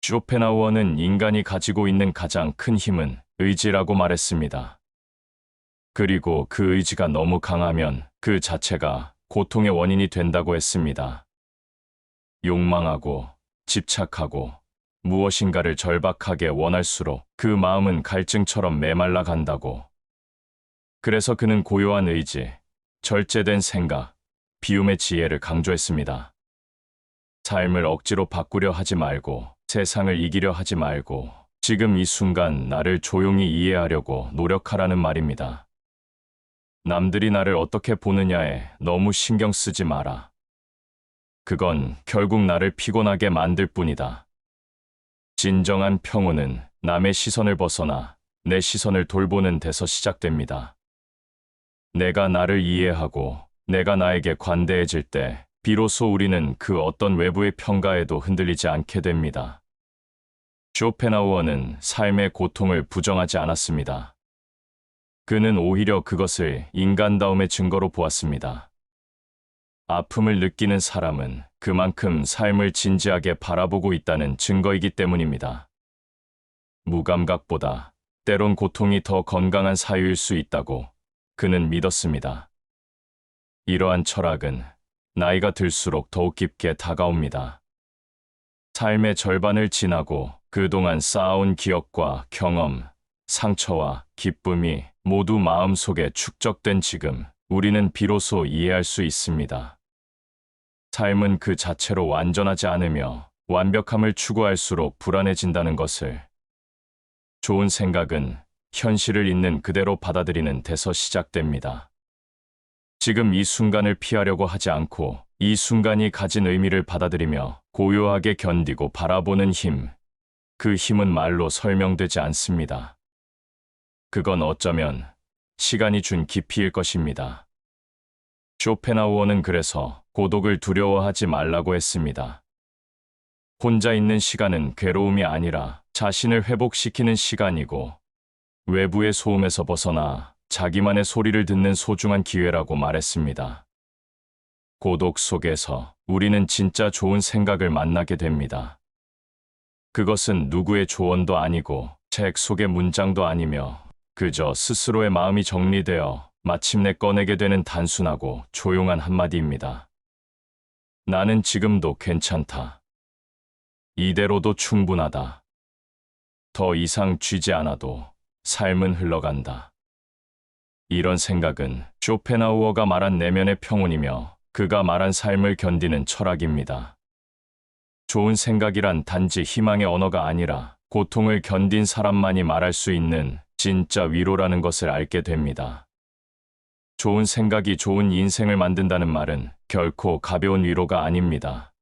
쇼펜하우어는 인간이 가지고 있는 가장 큰 힘은 의지라고 말했습니다. 그리고 그 의지가 너무 강하면 그 자체가 고통의 원인이 된다고 했습니다. 욕망하고 집착하고 무엇인가를 절박하게 원할수록 그 마음은 갈증처럼 메말라 간다고. 그래서 그는 고요한 의지, 절제된 생각, 비움의 지혜를 강조했습니다. 삶을 억지로 바꾸려 하지 말고, 세상을 이기려 하지 말고, 지금 이 순간 나를 조용히 이해하려고 노력하라는 말입니다. 남들이 나를 어떻게 보느냐에 너무 신경 쓰지 마라. 그건 결국 나를 피곤하게 만들 뿐이다. 진정한 평온은 남의 시선을 벗어나 내 시선을 돌보는 데서 시작됩니다. 내가 나를 이해하고 내가 나에게 관대해질 때 비로소 우리는 그 어떤 외부의 평가에도 흔들리지 않게 됩니다. 쇼펜하우어는 삶의 고통을 부정하지 않았습니다. 그는 오히려 그것을 인간다움의 증거로 보았습니다. 아픔을 느끼는 사람은 그만큼 삶을 진지하게 바라보고 있다는 증거이기 때문입니다. 무감각보다 때론 고통이 더 건강한 사유일 수 있다고 그는 믿었습니다. 이러한 철학은 나이가 들수록 더욱 깊게 다가옵니다. 삶의 절반을 지나고 그동안 쌓아온 기억과 경험, 상처와 기쁨이 모두 마음속에 축적된 지금 우리는 비로소 이해할 수 있습니다. 삶은 그 자체로 완전하지 않으며 완벽함을 추구할수록 불안해진다는 것을. 좋은 생각은 현실을 있는 그대로 받아들이는 데서 시작됩니다. 지금 이 순간을 피하려고 하지 않고 이 순간이 가진 의미를 받아들이며 고요하게 견디고 바라보는 힘. 그 힘은 말로 설명되지 않습니다. 그건 어쩌면 시간이 준 깊이일 것입니다. 쇼펜하우어는 그래서 고독을 두려워하지 말라고 했습니다. 혼자 있는 시간은 괴로움이 아니라 자신을 회복시키는 시간이고 외부의 소음에서 벗어나 자기만의 소리를 듣는 소중한 기회라고 말했습니다. 고독 속에서 우리는 진짜 좋은 생각을 만나게 됩니다. 그것은 누구의 조언도 아니고 책 속의 문장도 아니며 그저 스스로의 마음이 정리되어 마침내 꺼내게 되는 단순하고 조용한 한마디입니다. 나는 지금도 괜찮다. 이대로도 충분하다. 더 이상 쥐지 않아도 삶은 흘러간다. 이런 생각은 쇼펜하우어가 말한 내면의 평온이며 그가 말한 삶을 견디는 철학입니다. 좋은 생각이란 단지 희망의 언어가 아니라 고통을 견딘 사람만이 말할 수 있는 진짜 위로라는 것을 알게 됩니다. 좋은 생각이 좋은 인생을 만든다는 말은 결코 가벼운 위로가 아닙니다.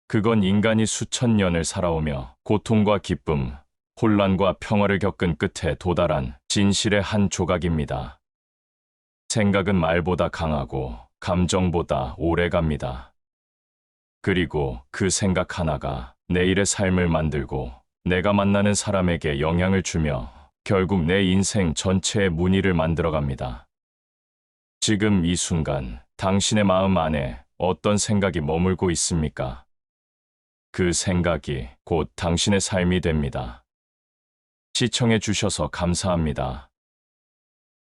그건 인간이 수천 년을 살아오며 고통과 기쁨, 혼란과 평화를 겪은 끝에 도달한 진실의 한 조각입니다. 생각은 말보다 강하고 감정보다 오래 갑니다. 그리고 그 생각 하나가 내일의 삶을 만들고 내가 만나는 사람에게 영향을 주며 결국 내 인생 전체의 무늬를 만들어갑니다. 지금 이 순간 당신의 마음 안에 어떤 생각이 머물고 있습니까? 그 생각이 곧 당신의 삶이 됩니다. 시청해 주셔서 감사합니다.